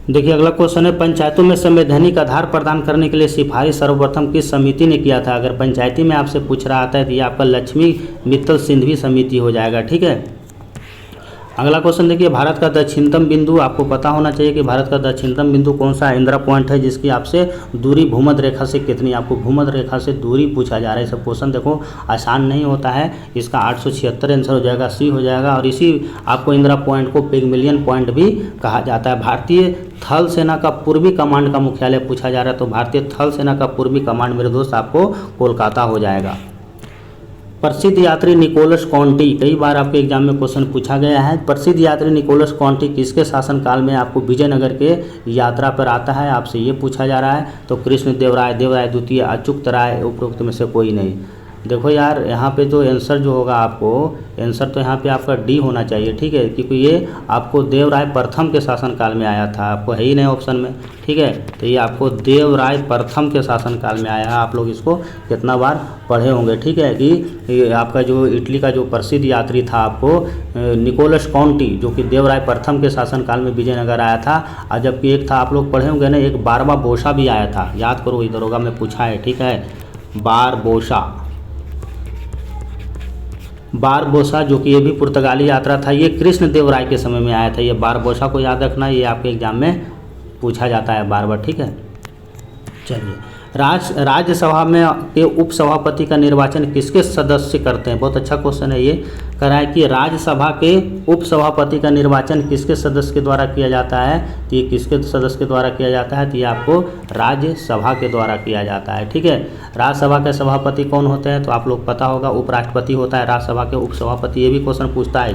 A: देखिए अगला क्वेश्चन है, पंचायतों में संवैधानिक आधार प्रदान करने के लिए सिफारिश सर्वप्रथम किस समिति ने किया था। अगर पंचायती में आपसे पूछ रहा आता है तो ये आपका लक्ष्मी मित्तल सिंघवी समिति हो जाएगा, ठीक है। अगला क्वेश्चन देखिए, भारत का दक्षिणतम बिंदु, आपको पता होना चाहिए कि भारत का दक्षिणतम बिंदु कौन सा है। इंदिरा पॉइंट है, जिसकी आपसे दूरी भूमध्य रेखा से कितनी, आपको भूमध्य रेखा से दूरी पूछा जा रहा है। सब क्वेश्चन देखो आसान नहीं होता है। इसका 876 आंसर हो जाएगा, सी हो जाएगा। और इसी आपको इंदिरा पॉइंट को पिगमिलियन पॉइंट भी कहा जाता है। भारतीय थल सेना का पूर्वी कमांड का मुख्यालय पूछा जा रहा है, तो भारतीय थल सेना का पूर्वी कमांड मेरे दोस्त आपको कोलकाता हो जाएगा। प्रसिद्ध यात्री निकोलस कॉन्टी, कई बार आपके एग्जाम में क्वेश्चन पूछा गया है। प्रसिद्ध यात्री निकोलस कॉन्टी किसके शासनकाल में आपको विजयनगर के यात्रा पर आता है, आपसे ये पूछा जा रहा है। तो कृष्णदेवराय, देवराय द्वितीय, अच्युत राय, उपरोक्त में से कोई नहीं। देखो यार यहाँ पे तो आंसर जो होगा आपको, आंसर तो यहाँ पे आपका डी होना चाहिए, ठीक है, क्योंकि ये आपको देवराय प्रथम के शासनकाल में आया था, आपको है ही नहीं ऑप्शन में, ठीक है। तो ये आपको देवराय प्रथम के शासनकाल में आया है। आप लोग इसको कितना बार पढ़े होंगे, ठीक है, कि आपका जो इटली का जो प्रसिद्ध यात्री था आपको निकोलस कॉन्टी, जो कि देवराय प्रथम के शासनकाल में विजयनगर आया था। और जबकि एक था, आप लोग पढ़े होंगे ना, एक बारबाबोसा भी आया था, याद करो, इधर होगा में पूछा है, ठीक है। बारबोसा, जो कि ये भी पुर्तगाली यात्रा था, ये कृष्णदेवराय के समय में आया था। ये बारबोसा को याद रखना, ये आपके एग्जाम में पूछा जाता है बार बार, ठीक है। चलिए, राज्यसभा में के उपसभापति का निर्वाचन किसके सदस्य करते हैं। बहुत अच्छा क्वेश्चन है ये। कह रहा है कि राज्यसभा के उपसभापति का निर्वाचन किसके सदस्य के द्वारा किया जाता है। तो ये किसके सदस्य के द्वारा किया जाता है, तो ये आपको राज्यसभा के द्वारा किया जाता है, ठीक है। राज्यसभा के सभापति कौन होते हैं, तो आप लोग पता होगा, उपराष्ट्रपति होता है राज्यसभा के उपसभापति। ये भी क्वेश्चन पूछता है।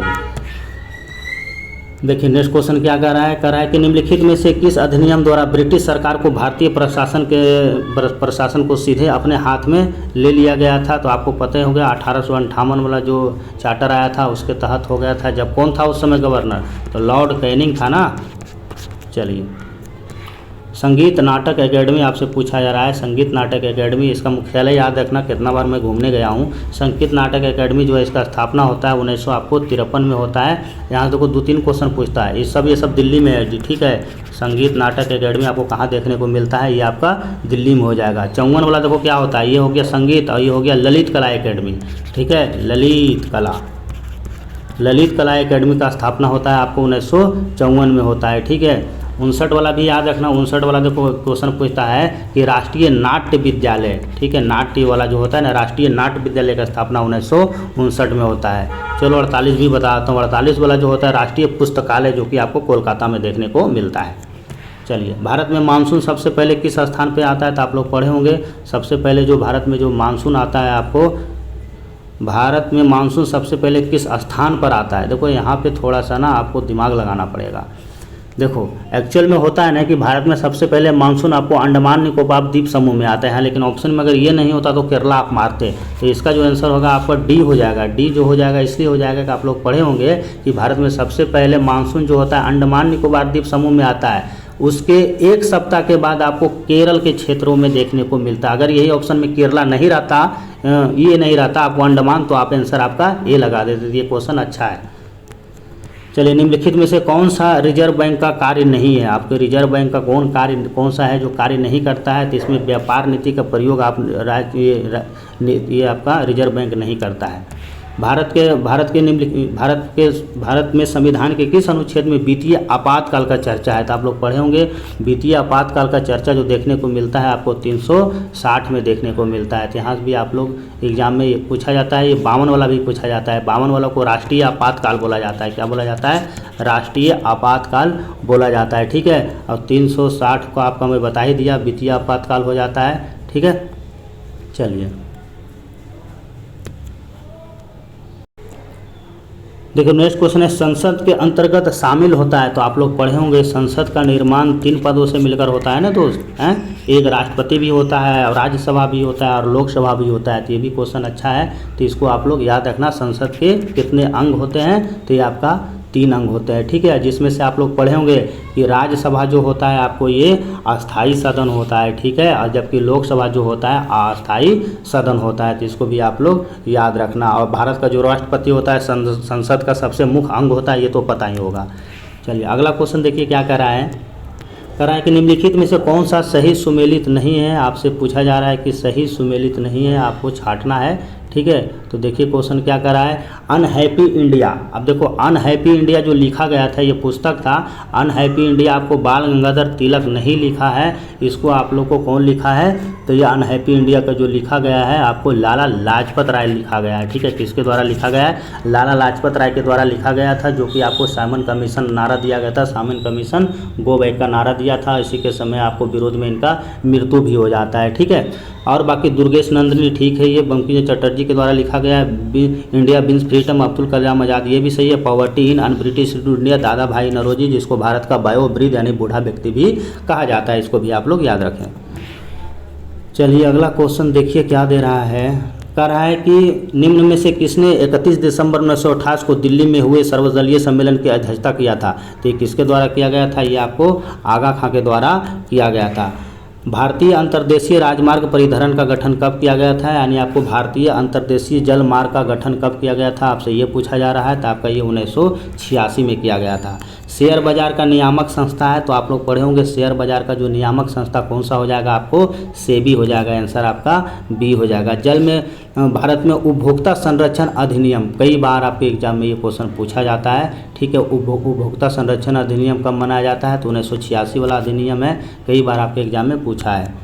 A: देखिए नेक्स्ट क्वेश्चन क्या कर रहा है कि निम्नलिखित में से किस अधिनियम द्वारा ब्रिटिश सरकार को भारतीय प्रशासन को सीधे अपने हाथ में ले लिया गया था। तो आपको पता ही हो गया, 1858 वाला जो चार्टर आया था उसके तहत हो गया था। जब कौन था उस समय गवर्नर, तो लॉर्ड कैनिंग था ना। चलिए, संगीत नाटक एकेडमी आपसे पूछा जा रहा है। संगीत नाटक एकेडमी, इसका मुख्यालय याद रखना, कितना बार मैं घूमने गया हूँ। संगीत नाटक एकेडमी जो है, इसका स्थापना होता है 1953 में होता है। यहाँ देखो 2-3 क्वेश्चन पूछता है, ये सब दिल्ली में है जी, ठीक है। संगीत नाटक एकेडमी आपको कहाँ देखने को मिलता है, ये आपका दिल्ली में हो जाएगा। 54 वाला देखो क्या होता है, ये हो गया संगीत और ये हो गया ललित कला एकेडमी, ठीक है। ललित कला एकेडमी का स्थापना होता है आपको 1954 में होता है, ठीक है। 59 वाला भी याद रखना। 59 वाला देखो क्वेश्चन पूछता है कि राष्ट्रीय नाट्य विद्यालय, ठीक है, नाट्य वाला जो होता है ना, राष्ट्रीय नाट्य विद्यालय का स्थापना 1959 में होता है। चलो 48 भी बताता हूँ। 48 वाला जो होता है राष्ट्रीय पुस्तकालय, जो कि आपको कोलकाता में देखने को मिलता है। चलिए, भारत में मानसून सबसे पहले किस स्थान पर आता है, तो आप लोग पढ़े होंगे। सबसे पहले जो भारत में जो मानसून आता है, आपको भारत में मानसून सबसे पहले किस स्थान पर आता है। देखो यहाँ पे थोड़ा सा ना आपको दिमाग लगाना पड़ेगा। देखो एक्चुअल में होता है ना कि भारत में सबसे पहले मानसून आपको अंडमान निकोबार द्वीप समूह में आता है, लेकिन ऑप्शन में अगर ये नहीं होता तो केरला आप मारते। तो इसका जो आंसर होगा आपका डी हो जाएगा। डी जो हो जाएगा इसलिए हो जाएगा कि आप लोग पढ़े होंगे कि भारत में सबसे पहले मानसून जो होता है अंडमान निकोबार द्वीप समूह में आता है, उसके 1 सप्ताह के बाद आपको केरल के क्षेत्रों में देखने को मिलता है। अगर यही ऑप्शन में केरला नहीं रहता, ये नहीं रहता आपको अंडमान, तो आप आंसर आपका ए लगा देते। ये क्वेश्चन अच्छा है। चलिए, निम्नलिखित में से कौन सा रिजर्व बैंक का कार्य नहीं है। आपके रिजर्व बैंक का कौन सा है जो कार्य नहीं करता है, तो इसमें व्यापार नीति का प्रयोग ये आपका रिजर्व बैंक नहीं करता है। भारत में संविधान के किस अनुच्छेद में वित्तीय आपातकाल का चर्चा है। तो आप लोग पढ़े होंगे, वित्तीय आपातकाल का चर्चा जो देखने को मिलता है आपको 360 में देखने को मिलता है। तो यहाँ भी आप लोग एग्जाम में ये पूछा जाता है। ये 52 वाला भी पूछा जाता है। 52 वाला को राष्ट्रीय आपातकाल बोला जाता है। क्या बोला जाता है, राष्ट्रीय आपातकाल बोला जाता है, ठीक है। और 360 को आपका मैं बता ही दिया, वित्तीय आपातकाल हो जाता है, ठीक है। चलिए, देखिए नेक्स्ट क्वेश्चन है, संसद के अंतर्गत शामिल होता है। तो आप लोग पढ़े होंगे संसद का निर्माण 3 पदों से मिलकर होता है ना दोस्त, हैं? एक राष्ट्रपति भी होता है और राज्यसभा भी होता है और लोकसभा भी होता है। तो ये भी क्वेश्चन अच्छा है, तो इसको आप लोग याद रखना। संसद के कितने अंग होते हैं? तो ये आपका 3 अंग होते हैं, ठीक है। जिसमें से आप लोग पढ़े होंगे कि राज्यसभा जो होता है आपको ये अस्थाई सदन होता है, ठीक है, और जबकि लोकसभा जो होता है अस्थाई सदन होता है। तो इसको भी आप लोग याद रखना। और भारत का जो राष्ट्रपति होता है संसद का सबसे मुख्य अंग होता है, ये तो पता ही होगा। चलिए अगला क्वेश्चन देखिए क्या कह रहा है। कह रहा है कि निम्नलिखित में से कौन सा सही सुमेलित नहीं है। आपसे पूछा जा रहा है कि सही सुमेलित नहीं है, आपको छांटना है, ठीक है। तो देखिए क्वेश्चन क्या कर रहा है, अनहैप्पी इंडिया। अब देखो अनहैप्पी इंडिया जो लिखा गया था, ये पुस्तक था अनहैप्पी इंडिया, आपको बाल गंगाधर तिलक नहीं लिखा है, इसको आप लोग को कौन लिखा है? तो ये अनहैप्पी इंडिया का जो लिखा गया है आपको लाला लाजपत राय लिखा गया है, ठीक है। किसके द्वारा लिखा गया है? लाला लाजपत राय के द्वारा लिखा गया था, जो कि आपको साइमन कमीशन नारा दिया गया था। साइमन कमीशन गो बैक का नारा दिया था, इसी के समय आपको विरोध में इनका मृत्यु भी हो जाता है, ठीक है। और बाकी दुर्गेश नंदिनी ठीक है, ये बंकिम चटर्जी के द्वारा लिखा गया है। India beans freedom Abdul Kalam Azad, ये भी सही है। Poverty in un British India दादा भाई नौरोजी, जिसको भारत का बायोब्रिद यानी बूढ़ा व्यक्ति भी कहा जाता है, इसको भी आप लोग याद रखें। चलिए अगला क्वेश्चन देखिए क्या दे रहा है। कह रहा है कि निम्न में से किसने 31 दिसंबर 1928 को दिल्ली में हुए सर्वदलीय सम्मेलन की अध्यक्षता किया था? तो ये किसके द्वारा किया गया था? ये आपको आगा खां के द्वारा किया गया था। भारतीय अंतर्देशीय राजमार्ग परिवहन का गठन कब किया गया था? यानी आपको भारतीय अंतर्देशीय जल मार्ग का गठन कब किया गया था, आपसे ये पूछा जा रहा है। तो आपका ये 1986 में किया गया था। शेयर बाजार का नियामक संस्था है, तो आप लोग पढ़े होंगे शेयर बाजार का जो नियामक संस्था कौन सा हो जाएगा? आपको सेबी हो जाएगा, आंसर आपका बी हो जाएगा। जल में भारत में उपभोक्ता संरक्षण अधिनियम, कई बार आपके एग्जाम में ये क्वेश्चन पूछा जाता है, ठीक है। उपभोक्ता संरक्षण अधिनियम कब मनाया जाता है? तो 1986 वाला अधिनियम है, कई बार आपके एग्जाम में पूछा है।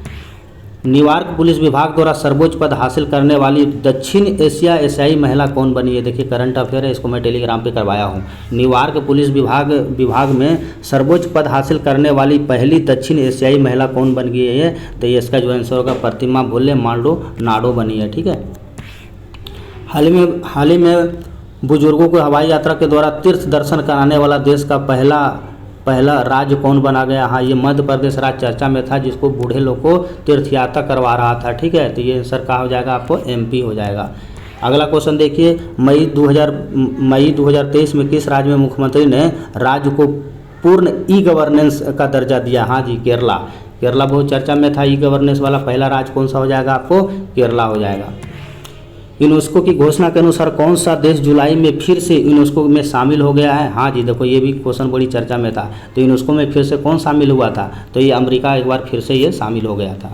A: न्यूयॉर्क पुलिस विभाग द्वारा सर्वोच्च पद हासिल करने वाली दक्षिण एशियाई महिला कौन बनी है? देखिए करंट अफेयर है, इसको मैं टेलीग्राम पे करवाया हूँ। न्यूयॉर्क पुलिस विभाग में सर्वोच्च पद हासिल करने वाली पहली दक्षिण एशियाई महिला कौन बन गई है? तो ये इसका जो आंसर होगा प्रतिमा भोले माल्डोनाडो बनी है, ठीक है। हाल ही में बुजुर्गों को हवाई यात्रा के द्वारा तीर्थ दर्शन कराने वाला देश का पहला राज्य कौन बना गया? हाँ, ये मध्य प्रदेश राज्य चर्चा में था, जिसको बूढ़े लोग को तीर्थ यात्रा करवा रहा था, ठीक है। तो ये आंसर कहाँ हो जाएगा? आपको एमपी हो जाएगा। अगला क्वेश्चन देखिए, मई 2023 में किस राज्य में मुख्यमंत्री ने राज्य को पूर्ण ई गवर्नेंस का दर्जा दिया? हाँ जी, केरला बहुत चर्चा में था। ई गवर्नेंस वाला पहला राज्य कौन सा हो जाएगा? आपको केरला हो जाएगा। यूनेस्को की घोषणा के अनुसार कौन सा देश जुलाई में फिर से यूनेस्को में शामिल हो गया है? हाँ जी, देखो ये भी क्वेश्चन बड़ी चर्चा में था। तो यूनेस्को में फिर से कौन शामिल हुआ था? तो ये अमेरिका एक बार फिर से ये शामिल हो गया था।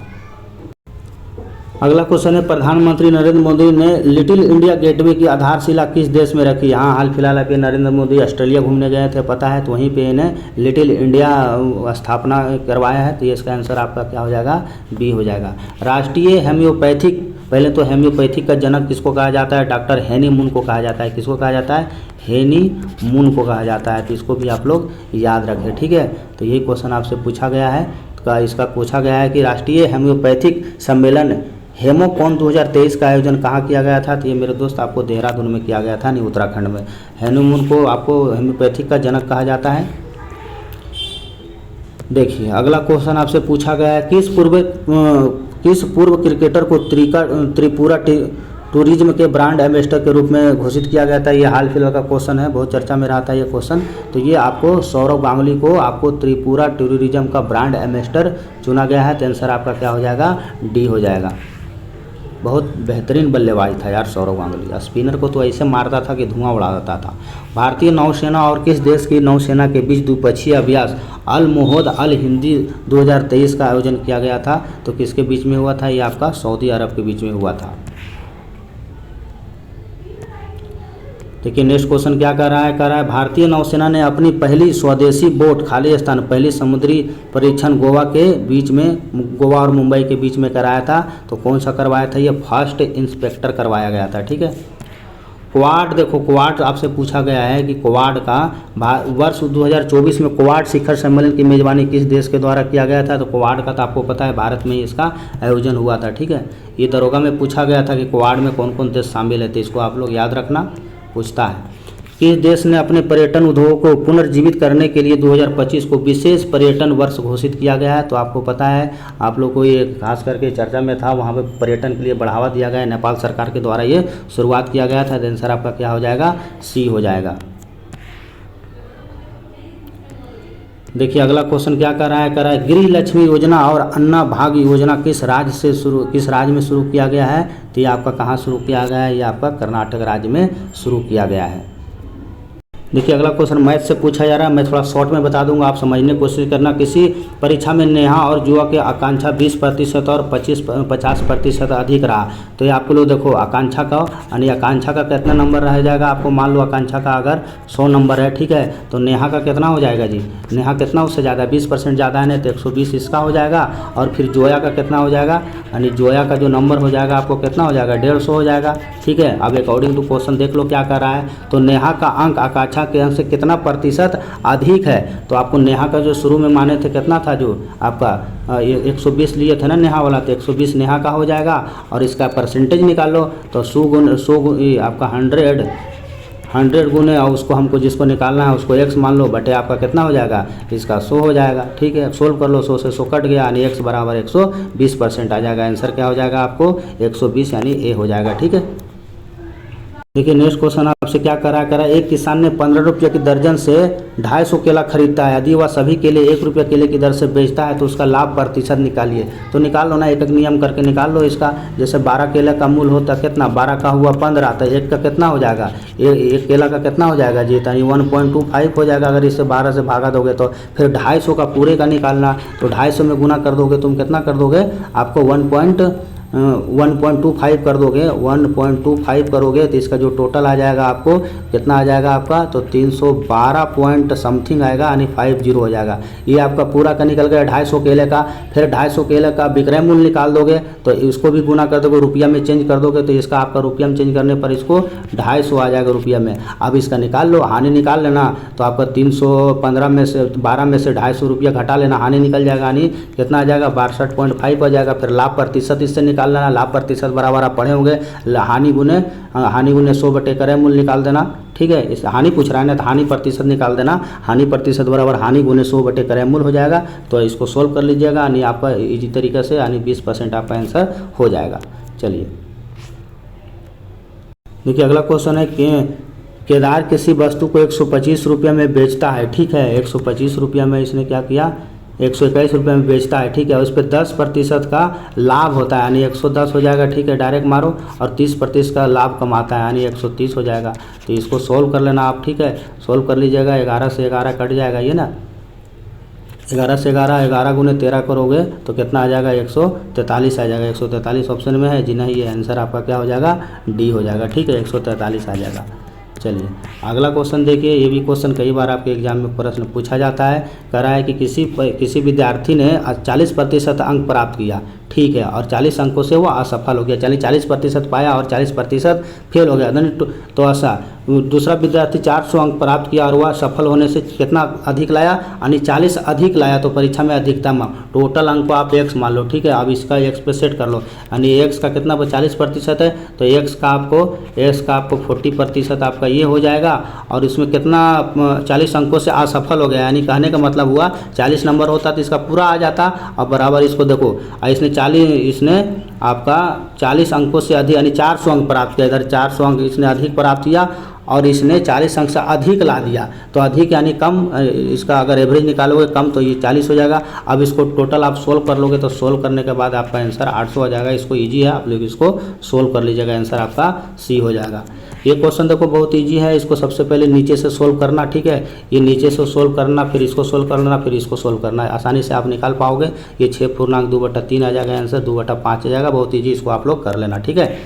A: अगला क्वेश्चन है, प्रधानमंत्री नरेंद्र मोदी ने लिटिल इंडिया गेटवे की आधारशिला किस देश में रखी? हाँ, हाल फिलहाल अभी नरेंद्र मोदी ऑस्ट्रेलिया घूमने गए थे, पता है, तो वहीं पे इन्हें लिटिल इंडिया स्थापना करवाया है। तो ये इसका आंसर आपका क्या हो जाएगा? बी हो जाएगा। राष्ट्रीय हेम्योपैथिक, पहले तो हेम्योपैथिक का जनक किसको कहा जाता है? डॉक्टर हेनी मून को कहा जाता है। किसको कहा जाता है? हेनी मून को कहा जाता है। तो इसको भी आप लोग याद रखें, ठीक है। तो यही क्वेश्चन आपसे पूछा गया है। तो इसका पूछा गया है कि राष्ट्रीय हेम्योपैथिक सम्मेलन हेमोकॉन 2023 का आयोजन कहाँ किया गया था? तो ये मेरे दोस्त आपको देहरादून में किया गया था, नहीं उत्तराखंड में। हेनी मून को आपको हेम्योपैथिक का जनक कहा जाता है। देखिए अगला क्वेश्चन आपसे पूछा गया है, किस पूर्व क्रिकेटर को त्रिपुरा टूरिज्म के ब्रांड एम्बेसडर के रूप में घोषित किया गया था? ये हाल फिलहाल का क्वेश्चन है, बहुत चर्चा में रहा था ये क्वेश्चन। तो ये आपको सौरव गांगुली को आपको त्रिपुरा टूरिज्म का ब्रांड एम्बेसडर चुना गया है। तो आंसर आपका क्या हो जाएगा? डी हो जाएगा। बहुत बेहतरीन बल्लेबाज था यार सौरव गांगुली, स्पिनर को तो ऐसे मारता था कि धुआं उड़ा देता था। भारतीय नौसेना और किस देश की नौसेना के बीच द्विपक्षीय अभ्यास अल मोहद अल हिंदी 2023 का आयोजन किया गया था? तो किसके बीच में हुआ था? ये आपका सऊदी अरब के बीच में हुआ था। देखिए नेक्स्ट क्वेश्चन क्या कर रहा है? कह रहा है भारतीय नौसेना ने अपनी पहली स्वदेशी बोट खाली स्थान पहली समुद्री परीक्षण गोवा और मुंबई के बीच में कराया था। तो कौन सा करवाया था? ये फर्स्ट इंस्पेक्टर करवाया गया था, ठीक है। क्वाड, देखो क्वाड आपसे पूछा गया है कि क्वाड का वर्ष 2024 में क्वाड शिखर सम्मेलन की मेजबानी किस देश के द्वारा किया गया था? तो क्वाड का तो आपको पता है भारत में ही इसका आयोजन हुआ था, ठीक है। ये दरोगा में पूछा गया था कि क्वाड में कौन कौन देश शामिल है, तो इसको आप लोग याद रखना, पूछता है। किस देश ने अपने पर्यटन उद्योग को पुनर्जीवित करने के लिए 2025 को विशेष पर्यटन वर्ष घोषित किया गया है? तो आपको पता है, आप लोग को ये खास करके चर्चा में था, वहाँ पे पर्यटन के लिए बढ़ावा दिया गया है, नेपाल सरकार के द्वारा ये शुरुआत किया गया था। आंसर आपका क्या हो जाएगा? सी हो जाएगा। देखिए अगला क्वेश्चन क्या कर रहा है गृह लक्ष्मी योजना और अन्ना भाग्य योजना किस राज्य में शुरू किया गया है? तो ये आपका कहाँ शुरू किया गया है? ये आपका कर्नाटक राज्य में शुरू किया गया है। देखिए अगला क्वेश्चन मैथ से पूछा जा रहा है, मैं थोड़ा शॉर्ट में बता दूंगा, आप समझने की कोशिश करना। किसी परीक्षा में नेहा और जुआ के आकांक्षा 20% और 50% अधिक रहा, तो ये आपको लोग देखो आकांक्षा का यानी आकांक्षा का कितना नंबर रह जाएगा? आपको मान लो आकांक्षा का अगर 100 नंबर है, ठीक है, तो नेहा का कितना हो जाएगा जी? नेहा कितना उससे ज़्यादा 20% ज़्यादा है ना, तो 120 इसका हो जाएगा। और फिर जोया का कितना हो जाएगा? यानी जोया का जो नंबर हो जाएगा आपको कितना हो जाएगा? 150 हो जाएगा, ठीक है। अब अकॉर्डिंग टू क्वेश्चन देख लो क्या कर रहा है। तो नेहा का अंक आकांक्षा के अंक से कितना प्रतिशत अधिक है? तो आपको नेहा का जो शुरू में माने थे कितना था, जो आपका 120 लिए थे ना नेहा वाला, तो 120 नेहा का हो जाएगा। और इसका परसेंटेज निकालो तो 100 आपका 100 गुने, और उसको हमको जिसको निकालना है उसको x मान लो, बटे आपका कितना हो जाएगा? इसका 100 हो जाएगा, ठीक है। सोल्व कर लो, 100 से 100 कट गया, यानी x बराबर 120% आ जाएगा। आंसर क्या हो जाएगा आपको? 120 यानी ए हो जाएगा, ठीक है। देखिए नेक्स्ट क्वेश्चन आपसे क्या करा एक किसान ने 15 रुपये की दर्जन से 250 केला खरीदता है, यदि वह सभी केले 1 रुपये केले की दर से बेचता है तो उसका लाभ प्रतिशत निकालिए। तो निकाल लो ना, एक एक नियम करके निकाल लो इसका। जैसे 12 केले का मूल होता कितना? 12 का हुआ 15, तो एक का कितना हो जाएगा? एक केला का कितना हो जाएगा जी? यानी 1.25 हो जाएगा। अगर इससे 12 से भागा दोगे तो फिर 250 का पूरे का निकालना, तो 250 में गुना कर दोगे तुम, कितना कर दोगे? आपको 1.25 कर दोगे, 1.25 करोगे तो इसका जो टोटल आ जाएगा आपको कितना आ जाएगा आपका? तो 312 पॉइंट समथिंग आएगा, यानी 50 हो जाएगा। ये आपका पूरा का निकल गया 250 केले का। फिर 250 केले का विक्रय मूल्य निकाल दोगे तो इसको भी गुना कर दोगे, रुपया में चेंज कर दोगे, तो इसका आपका रुपया में चेंज करने पर इसको 250 आ जाएगा रुपया में। अब इसका निकाल लो, हानि निकाल लेना, तो आपका 315 में से 12 में से 250 रुपया घटा लेना, हानि निकल जाएगा, यानी कितना आ जाएगा? 62.5 आ जाएगा। फिर लाभ प्रतिशत इससे निकाल लेना, लाभ प्रतिशत बराबर आप पढ़े होंगे, हानि गुने 100 बटे क्रय मूल्य निकाल देना, ठीक है। इस हानि पूछ रहा है ना, तो हानि प्रतिशत निकाल देना, हानि प्रतिशत बराबर हानि गुने 100 बटे क्रय मूल्य हो जाएगा। तो इसको सोल्व कर लीजिएगा, यानी आपका इजी तरीके से, यानी 20% आपका आंसर हो जाएगा। चलिए देखिए अगला क्वेश्चन है कि केदार किसी वस्तु को 125 रुपये में बेचता है, ठीक है। 125 रुपये में इसने क्या किया? 121 रुपये में बेचता है, ठीक है। उस पर 10% का लाभ होता है, यानी 110 हो जाएगा, ठीक है। डायरेक्ट मारो, और 30% का लाभ कमाता है, यानी 130 हो जाएगा। तो इसको सोल्व कर लेना आप, ठीक है। सोल्व कर लीजिएगा, 11 से 11 कट जाएगा, ये ना 11 से 11 गुने 13 करोगे तो कितना आ जाएगा? 143 आ जाएगा। 143 ऑप्शन में है जी? नहीं, ये आंसर आपका क्या हो जाएगा? डी हो जाएगा, ठीक है। 143 आ जाएगा। चलिए अगला क्वेश्चन देखिए, ये भी क्वेश्चन कई बार आपके एग्जाम में प्रश्न पूछा जाता है। कह रहा है कि किसी विद्यार्थी ने 40% अंक प्राप्त किया, ठीक है, और 40 अंकों से वो असफल हो गया, चलिए 40% पाया और 40% फेल हो गया। तो ऐसा दूसरा विद्यार्थी 400 अंक प्राप्त किया और वह सफल होने से कितना अधिक लाया? यानी 40 अधिक लाया, तो परीक्षा में अधिकतम टोटल अंक को आप x मान लो, ठीक है। अब इसका x पे सेट कर लो, यानी x का कितना 40% है, तो x का आपको 40% आपका ये हो जाएगा। और इसमें कितना 40 अंकों से असफल हो गया, यानी कहने का मतलब हुआ 40 नंबर होता तो इसका पूरा आ जाता। और बराबर इसको देखो, इसने आपका 40 अंकों से अधिक, यानी 400 अंक प्राप्त किया, इधर 400 अंक इसने अधिक प्राप्त किया और इसने 40 अंक से अधिक ला दिया, तो अधिक यानी कम, इसका अगर एवरेज निकालोगे कम तो ये 40 हो जाएगा। अब इसको टोटल आप सोल्व कर लोगे तो सोल्व करने के बाद आपका आंसर 800 आ जाएगा। इसको इजी है, आप लोग इसको सोल्व कर लीजिएगा, आंसर आपका सी हो जाएगा। ये क्वेश्चन देखो बहुत इजी है, इसको सबसे पहले नीचे से सोल्व करना, ठीक है। ये नीचे से सोल्व करना, फिर इसको सोल्व करना, फिर इसको सोल्व करना, आसानी से आप निकाल पाओगे। ये 6/2/3 आ जाएगा आंसर, 2/5 आ जाएगा, बहुत ईजी, इसको आप लोग कर लेना, ठीक है।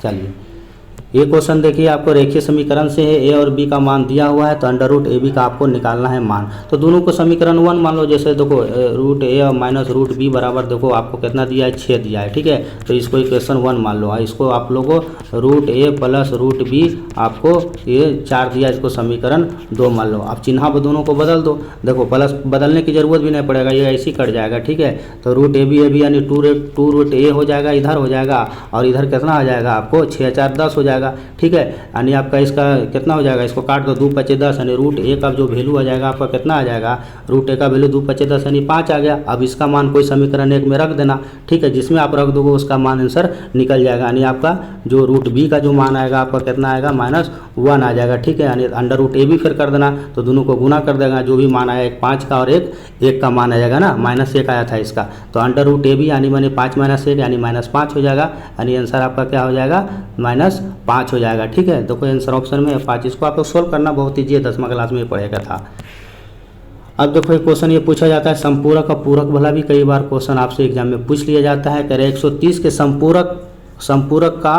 A: चलिए ये क्वेश्चन देखिए, आपको रेखीय समीकरण से है, ए और बी का मान दिया हुआ है, तो √AB का आपको निकालना है मान। तो दोनों को समीकरण 1 मान लो, जैसे देखो √A और -√B बराबर, देखो आपको कितना दिया है? 6 दिया है, ठीक है। तो इसको इक्वेशन 1 मान लो, इसको आप लोगों √A + √B आपको ये 4 दिया, इसको समीकरण 2 मान लो। अब चिन्ह दोनों को बदल दो, देखो प्लस बदलने की जरूरत भी नहीं पड़ेगा, ये ऐसे ही कट जाएगा, ठीक है। तो √AB यानी 2 √A हो जाएगा, इधर हो जाएगा, और इधर कितना आ जाएगा आपको? 6 × 4 = 10 हो जाएगा। जाएगा, ठीक है। यानी आपका इसका कितना हो जाएगा, इसको काट दो, 2 पचे 10 यानी रूट ए का जो वैल्यू आ जाएगा आपका कितना आ जाएगा, रूट ए का वैल्यू 2 पचे 10 यानी 5 आ गया। अब इसका मान कोई समीकरण 1 में रख देना, ठीक है, जिसमें आप रख दोगे उसका मान आंसर निकल जाएगा। यानी आपका जो रूट बी का जो मान आएगा आपका कितना आएगा, -1 आ जाएगा, ठीक है। यानी अंडर रूट ए भी फिर कर देना, तो दोनों को गुना कर देगा, जो भी मान आया एक 5 का और एक 1 का मान आ जाएगा ना, -1 आया था इसका, तो अंडर रूट ए भी यानी मैंने 5 - 1 यानी -5 हो जाएगा। यानी आंसर आपका क्या हो जाएगा, -5 हो जाएगा, ठीक है। तो कोई आंसर ऑप्शन में 5। इसको आप लोग सोल्व करना बहुत ईजी है, 10वीं क्लास में पढ़ेगा था। अब देखो एक क्वेश्चन ये पूछा जाता है संपूरक का पूरक, भला भी कई बार क्वेश्चन आपसे एग्जाम में पूछ लिया जाता है। कह रहे 130 के संपूरक का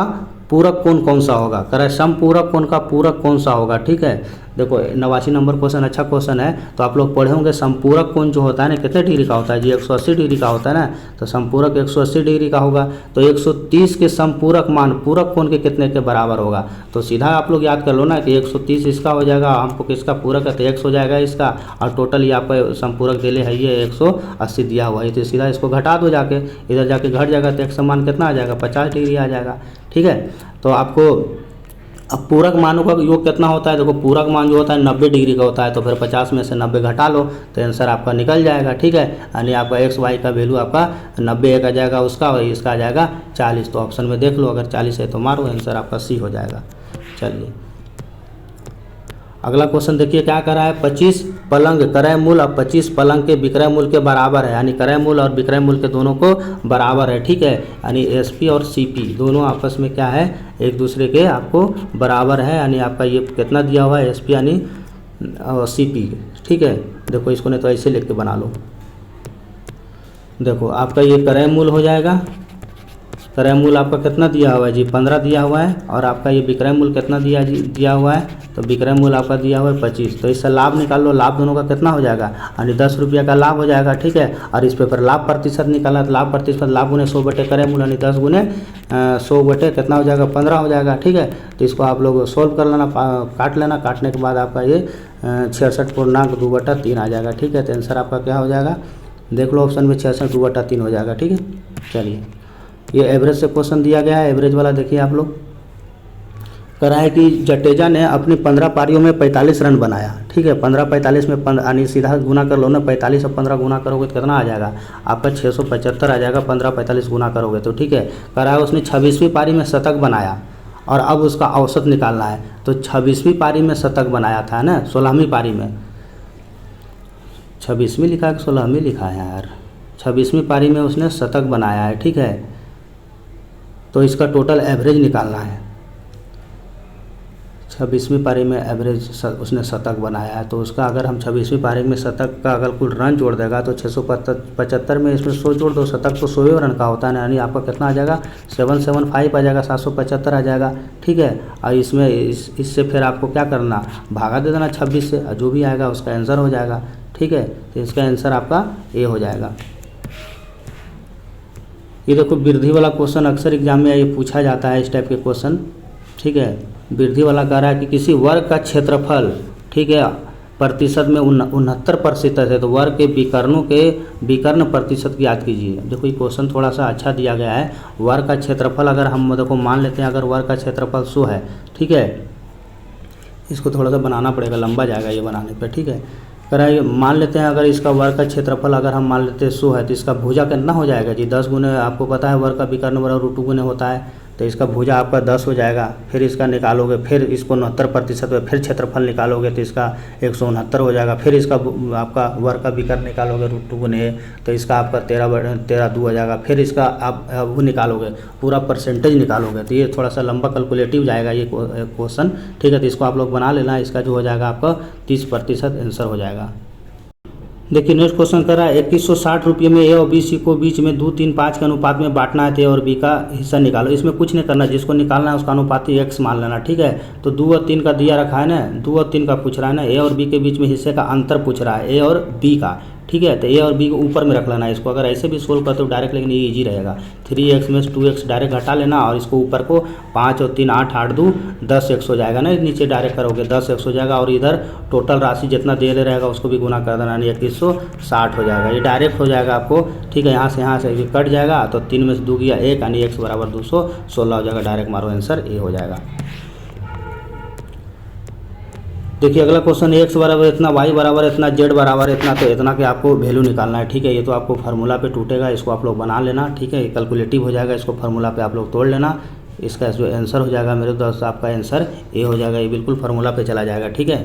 A: पूरक कौन कौन सा होगा, कह रहे समपूरक कौन का पूरक कौन सा होगा, ठीक है। देखो 89 नंबर क्वेश्चन अच्छा क्वेश्चन है, तो आप लोग पढ़े होंगे संपूरक कोण जो होता है ना कितने डिग्री का होता है जी, 180 डिग्री का होता है ना, तो संपूरक 180 डिग्री का होगा। तो 130 के संपूरक मान पूरक कोण के कितने के बराबर होगा, तो सीधा आप लोग याद कर लो ना कि 130 इसका हो जाएगा, हमको किसका पूरक है तो x हो जाएगा इसका, और टोटल ये आपका संपूरक दिले है ये 180 दिया हुआ है, तो सीधा इसको घटा दो जाके, इधर जाके घट जाएगा तो x का मान कितना आ जाएगा, 50 डिग्री आ जाएगा, ठीक है। तो आपको अब पूरक मानों का योग कितना होता है, देखो पूरक मान जो होता है 90 डिग्री का होता है, तो फिर 50 में से 90 घटा लो तो आंसर आपका निकल जाएगा, ठीक है। यानी आपका एक्स वाई का वैल्यू आपका 90 एक आ जाएगा उसका, और इसका आ जाएगा 40। तो ऑप्शन में देख लो, अगर 40 है तो मारो, आंसर आपका सी हो जाएगा। चलिए अगला क्वेश्चन देखिए क्या करा है, 25 पलंग क्रय मूल्य और 25 पलंग के विक्रय मूल्य के बराबर है, यानी क्रय मूल्य और विक्रय मूल्य के दोनों को बराबर है, ठीक है। यानी एसपी और सीपी दोनों आपस में क्या है, एक दूसरे के आपको बराबर है। यानी आपका ये कितना दिया हुआ है एसपी यानी सीपी, ठीक है। देखो इसको नहीं तो ऐसे लिख के बना लो, देखो आपका ये क्रय मूल्य हो जाएगा, क्रय मूल्य आपका कितना दिया हुआ है जी 15 दिया हुआ है, और आपका ये विक्रय मूल्य कितना दिया हुआ है, तो विक्रय मूल्य आपका दिया हुआ है 25। तो इससे लाभ निकाल लो, लाभ दोनों का कितना हो जाएगा, यानी 10 रुपया का लाभ हो जाएगा, ठीक है। और इस पे फिर लाभ प्रतिशत निकाला, तो लाभ प्रतिशत लाभ गुने 100 बटे क्रय मूल्य यानी 10 गुने 100 बटे कितना हो जाएगा 15 हो जाएगा, ठीक है। तो इसको आप लोग सोल्व कर लेना, काट लेना, काटने के बाद आपका ये 66.2/3 आ जाएगा, ठीक है। तो आंसर आपका क्या हो जाएगा, देख लो ऑप्शन में 66/2/3 हो जाएगा, ठीक है। चलिए ये एवरेज से क्वेश्चन दिया गया है, एवरेज वाला देखिए आप लोग, करा है कि जडेजा ने अपनी 15 पारियों में 45 रन बनाया, ठीक है। 15-45 में यानी सीधा गुना कर लो ना, 45 और 15 गुना करोगे तो कितना आ जाएगा आपका 675 आ जाएगा, 15-45 गुना करोगे तो, ठीक है। करा है उसने 26वीं पारी में शतक बनाया और अब उसका औसत निकालना है, तो 26वीं पारी में शतक बनाया था ना, 16वीं पारी में, 26वीं लिखा है कि 16वीं लिखा है यार, 26वीं पारी में उसने शतक बनाया है, ठीक है। तो इसका टोटल एवरेज निकालना है, 26वीं पारी में एवरेज उसने शतक बनाया है, तो उसका अगर हम 26वीं पारी में शतक का अगर कुल रन जोड़ देगा तो 675 में इसमें 100 जोड़ दो, शतक तो 100 रन का होता है, यानी आपका कितना आ जाएगा 775 आ जाएगा, 775 आ जाएगा, ठीक है। और इसमें इससे फिर आपको क्या करना, भागा दे देना 26 से, जो भी आएगा उसका आंसर हो जाएगा, ठीक है। तो इसका आंसर आपका ए हो जाएगा। ये देखो वृद्धि वाला क्वेश्चन अक्सर एग्जाम में ये पूछा जाता है, इस टाइप के क्वेश्चन, ठीक है। वृद्धि वाला कह रहा है कि किसी वर्ग का क्षेत्रफल, ठीक है, प्रतिशत में 69% है, तो वर्ग के विकर्ण प्रतिशत की याद कीजिए। देखो ये क्वेश्चन थोड़ा सा अच्छा दिया गया है, वर्ग का क्षेत्रफल अगर हम देखो मान लेते हैं, अगर वर्ग का क्षेत्रफल 100 है, ठीक है, इसको थोड़ा सा बनाना पड़ेगा, लंबा जाएगा ये बनाने पर, ठीक है। कराइए मान लेते हैं अगर इसका वर्ग का क्षेत्रफल अगर हम मान लेते हैं 100 है, तो इसका भुजा कितना हो जाएगा जी 10 गुने, आपको पता है वर्ग का विकर्ण बराबर √2 गुने होता है, तो इसका भुजा आपका 10 हो जाएगा। फिर इसका निकालोगे, फिर इसको 69% में फिर क्षेत्रफल निकालोगे तो इसका 169 हो जाएगा। फिर इसका आपका वर्ग का विकर्ण निकालोगे √2 गुने, तो इसका आपका 13/2 हो जाएगा। फिर इसका आप वो निकालोगे, पूरा परसेंटेज निकालोगे, तो ये थोड़ा सा लंबा कैलकुलेटिव जाएगा ये क्वेश्चन, ठीक है। तो इसको आप लोग बना लेना, इसका जो हो जाएगा आपका 30% आंसर हो जाएगा। देखिए नेक्स्ट क्वेश्चन कर रहा है 2160 रुपये में ए और बी सी को बीच में 2-3-5 के अनुपात में बांटना है, तो ए और बी का हिस्सा निकालो। इसमें कुछ नहीं करना, जिसको निकालना है उसका अनुपाती x मान लेना, ठीक है। तो 2 और 3 का दिया रखा है ना, 2 और 3 का पूछ रहा है ना, ए और बी के बीच में हिस्से का अंतर पूछ रहा है, ए और बी का, ठीक है। तो ए और बी को ऊपर में रख लेना है, इसको अगर ऐसे भी सोल्व करते हो डायरेक्ट, लेकिन ये ईजी रहेगा। 3x में 2x डायरेक्ट घटा लेना, और इसको ऊपर को 5 और 3 8 8 2 10x हो जाएगा ना, नीचे डायरेक्ट करोगे 10x हो जाएगा, और इधर टोटल राशि जितना दे रहेगा उसको भी गुना कर देना, यानी 2160 हो जाएगा, ये डायरेक्ट हो जाएगा आपको, ठीक है। यहाँ से ये कट जाएगा, तो 3 में से 2 गया 1, यानी x बराबर 216 हो जाएगा, डायरेक्ट मारो आंसर ए हो जाएगा। देखिए अगला क्वेश्चन एक्स बराबर इतना, वाई बराबर इतना, जेड बराबर इतना, तो इतना के आपको वैल्यू निकालना है। ठीक है, ये तो आपको फार्मूला पे टूटेगा, इसको आप लोग बना लेना। ठीक है, कैलकुलेटिव हो जाएगा, इसको फार्मूला पे आप लोग तोड़ लेना। इसका जो आंसर हो जाएगा मेरे दोस्त, आपका आंसर ए हो जाएगा, ये बिल्कुल फार्मूला पे चला जाएगा। ठीक है,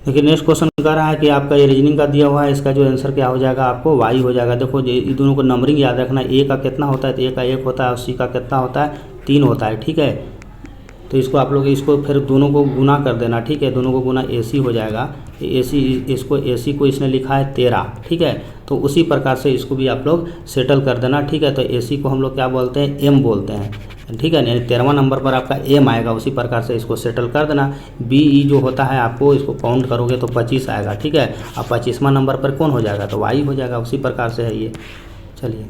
A: देखिए नेक्स्ट क्वेश्चन कह रहा है कि आपका ये रीजनिंग का दिया हुआ है, इसका जो आंसर क्या हो जाएगा, आपको वाई हो जाएगा। देखो ये दोनों को नंबरिंग याद रखना, ए का कितना होता है, तो ए का 1 होता है, और सी का कितना होता है, 3 होता है। ठीक है, तो इसको आप लोग इसको फिर दोनों को गुना कर देना। ठीक है, दोनों को गुना AC हो जाएगा। AC इसको AC को इसने लिखा है 13। ठीक है, तो उसी प्रकार से इसको भी आप लोग सेटल कर देना। ठीक है, तो AC को हम लोग क्या बोलते हैं, M बोलते हैं। ठीक है, यानी 13वां नंबर पर आपका M आएगा, उसी प्रकार से इसको सेटल कर देना। BE जो होता है आपको इसको काउंट करोगे तो 25 आएगा। ठीक है, अब 25वां नंबर पर कौन हो जाएगा, तो Y हो जाएगा, उसी प्रकार से है ये। चलिए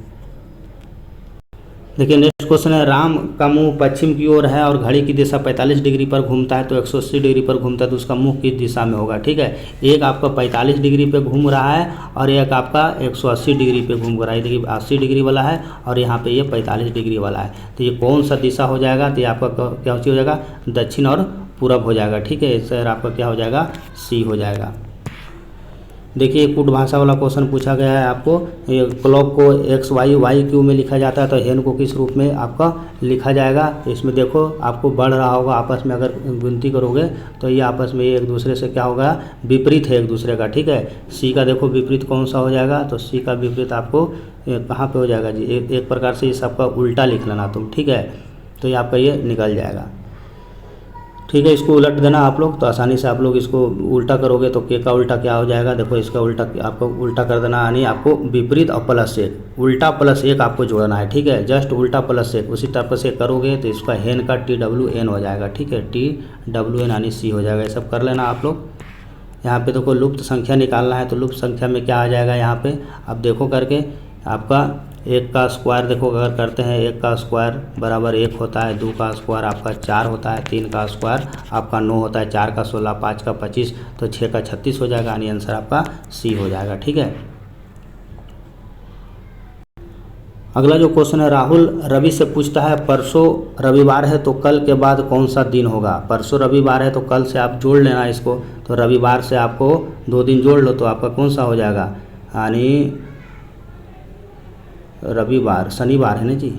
A: देखिए नेक्स्ट क्वेश्चन है, राम का मुंह पश्चिम की ओर है और घड़ी की दिशा 45 डिग्री पर घूमता है, तो 180 डिग्री पर घूमता है, तो उसका मुंह किस दिशा में होगा। ठीक है, एक आपका 45 डिग्री पे घूम रहा है और एक आपका 180 डिग्री पे घूम रहा है। देखिए 80 डिग्री वाला है और यहाँ पे ये 45 डिग्री वाला है, तो ये कौन सा दिशा हो जाएगा, तो ये आपका क्या हो जाएगा, दक्षिण और पूरब हो जाएगा। ठीक है, सर आपका क्या हो जाएगा, C हो जाएगा। देखिए कूट भाषा वाला क्वेश्चन पूछा गया है आपको, ये क्लॉक को XY में लिखा जाता है, तो हेन को किस रूप में आपका लिखा जाएगा। इसमें देखो आपको बढ़ रहा होगा, आपस में अगर गिनती करोगे तो ये आपस में एक दूसरे से क्या होगा, विपरीत है एक दूसरे का। ठीक है, C का देखो विपरीत कौन सा हो जाएगा, तो C का विपरीत आपको कहाँ पे हो जाएगा जी, एक प्रकार से इस आपका उल्टा लिख लेना तुम। ठीक है, तो ये आपका ये निकल जाएगा। ठीक है, इसको उलट देना आप लोग, तो आसानी से आप लोग इसको उल्टा करोगे तो के का उल्टा क्या हो जाएगा, देखो इसका उल्टा आपको उल्टा कर देना, यानी आपको विपरीत और +1, उल्टा +1 आपको जोड़ना है। ठीक है, जस्ट उल्टा +1 उसी तरह से करोगे तो इसका हेन का TWN हो जाएगा। ठीक है, TWN यानी C हो जाएगा। ये सब कर लेना आप लोग। यहाँ पे देखो लुप्त संख्या निकालना है, तो लुप्त संख्या में क्या आ जाएगा, यहाँ पे आप देखो करके आपका 1 का स्क्वायर देखो अगर करते हैं, 1 का स्क्वायर बराबर 1 होता है, 2 का स्क्वायर आपका 4 होता है, 3 का स्क्वायर आपका 9 होता है, 4 का 16, 5 का 25, तो 6 का 36 हो जाएगा, यानी आंसर आपका C हो जाएगा। ठीक है, अगला जो क्वेश्चन है, राहुल रवि से पूछता है परसों रविवार है तो कल के बाद कौन सा दिन होगा। परसों रविवार है तो कल से आप जोड़ लेना इसको, तो रविवार से आपको 2 दिन जोड़ लो तो आपका कौन सा हो जाएगा, यानी रविवार शनिवार है ना जी।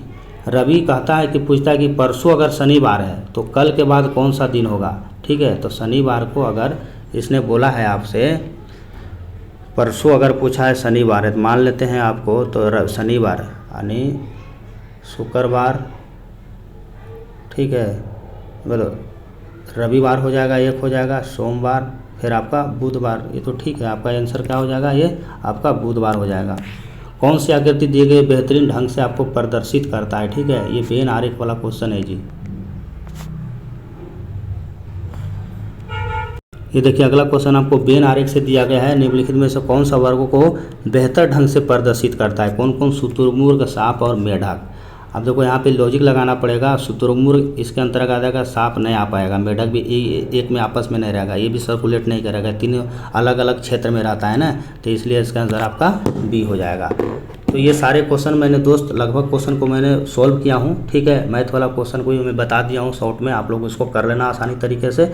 A: रवि कहता है कि पूछता है कि परसों अगर शनिवार है तो कल के बाद कौन सा दिन होगा। ठीक है, तो शनिवार को अगर इसने बोला है आपसे, परसों अगर पूछा है शनिवार है, तो मान लेते हैं आपको तो शनिवार यानी शुक्रवार। ठीक है, बोलो रविवार हो जाएगा, 1 हो जाएगा, सोमवार, फिर आपका बुधवार। ये तो ठीक है, आपका आंसर क्या हो जाएगा, ये आपका बुधवार हो जाएगा। कौन सी आकृति दिए गए बेहतरीन ढंग से आपको प्रदर्शित करता है। ठीक है, ये वेन आरेख वाला क्वेश्चन है जी। ये देखिए अगला क्वेश्चन आपको वेन आरेख से दिया गया है, निम्नलिखित में से कौन सा वर्गों को बेहतर ढंग से प्रदर्शित करता है। कौन कौन, शुतुरमुर्ग, सांप और मेढक। अब देखो यहाँ पे लॉजिक लगाना पड़ेगा। शुतुरमुर्ग इसके अंतर्गत आ जाएगा, सांप नहीं आ पाएगा, मेढक भी एक में आपस में नहीं रहेगा, ये भी सर्कुलेट नहीं करेगा, तीनों अलग अलग क्षेत्र में रहता है ना, तो इसलिए इसका आंसर आपका B हो जाएगा। तो ये सारे क्वेश्चन मैंने दोस्त लगभग क्वेश्चन को मैंने सॉल्व किया हूँ। ठीक है, मैथ वाला क्वेश्चन को भी मैं बता दिया हूँ शॉर्ट में, आप लोग इसको कर लेना आसानी तरीके से।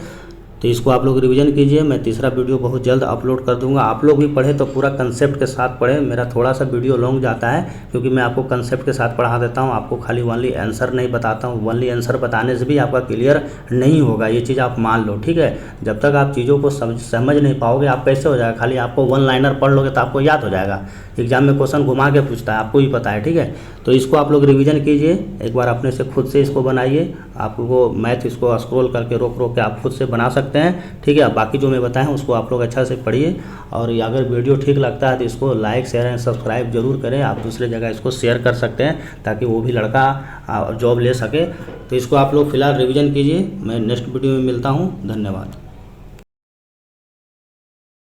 A: तो इसको आप लोग रिवीजन कीजिए। मैं तीसरा वीडियो बहुत जल्द अपलोड कर दूंगा, आप लोग भी पढ़े तो पूरा कंसेप्ट के साथ पढ़े। मेरा थोड़ा सा वीडियो लॉन्ग जाता है क्योंकि मैं आपको कंसेप्ट के साथ पढ़ा देता हूं, आपको खाली ओनली आंसर नहीं बताता हूं। ओनली आंसर बताने से भी आपका क्लियर नहीं होगा, ये चीज़ आप मान लो। ठीक है, जब तक आप चीज़ों को समझ नहीं पाओगे आप कैसे हो जाएगा, खाली आपको 1 लाइनर पढ़ लोगे तो आपको याद हो जाएगा। एग्जाम में क्वेश्चन घुमा के पूछता है, आपको भी पता है। ठीक है, तो इसको आप लोग रिवीजन कीजिए एक बार, अपने से खुद से इसको बनाइए। आपको मैथ इसको स्क्रॉल करके रोक के आप खुद से बना सकते हैं। ठीक है, बाकी जो मैं बताएं उसको आप लोग अच्छा से पढ़िए, और अगर वीडियो ठीक लगता है तो इसको लाइक शेयर एंड सब्सक्राइब जरूर करें। आप दूसरे जगह इसको शेयर कर सकते हैं ताकि वो भी लड़का जॉब ले सके। तो इसको आप लोग फिलहाल रिवीजन कीजिए। मैं नेक्स्ट वीडियो में मिलता हूँ। धन्यवाद।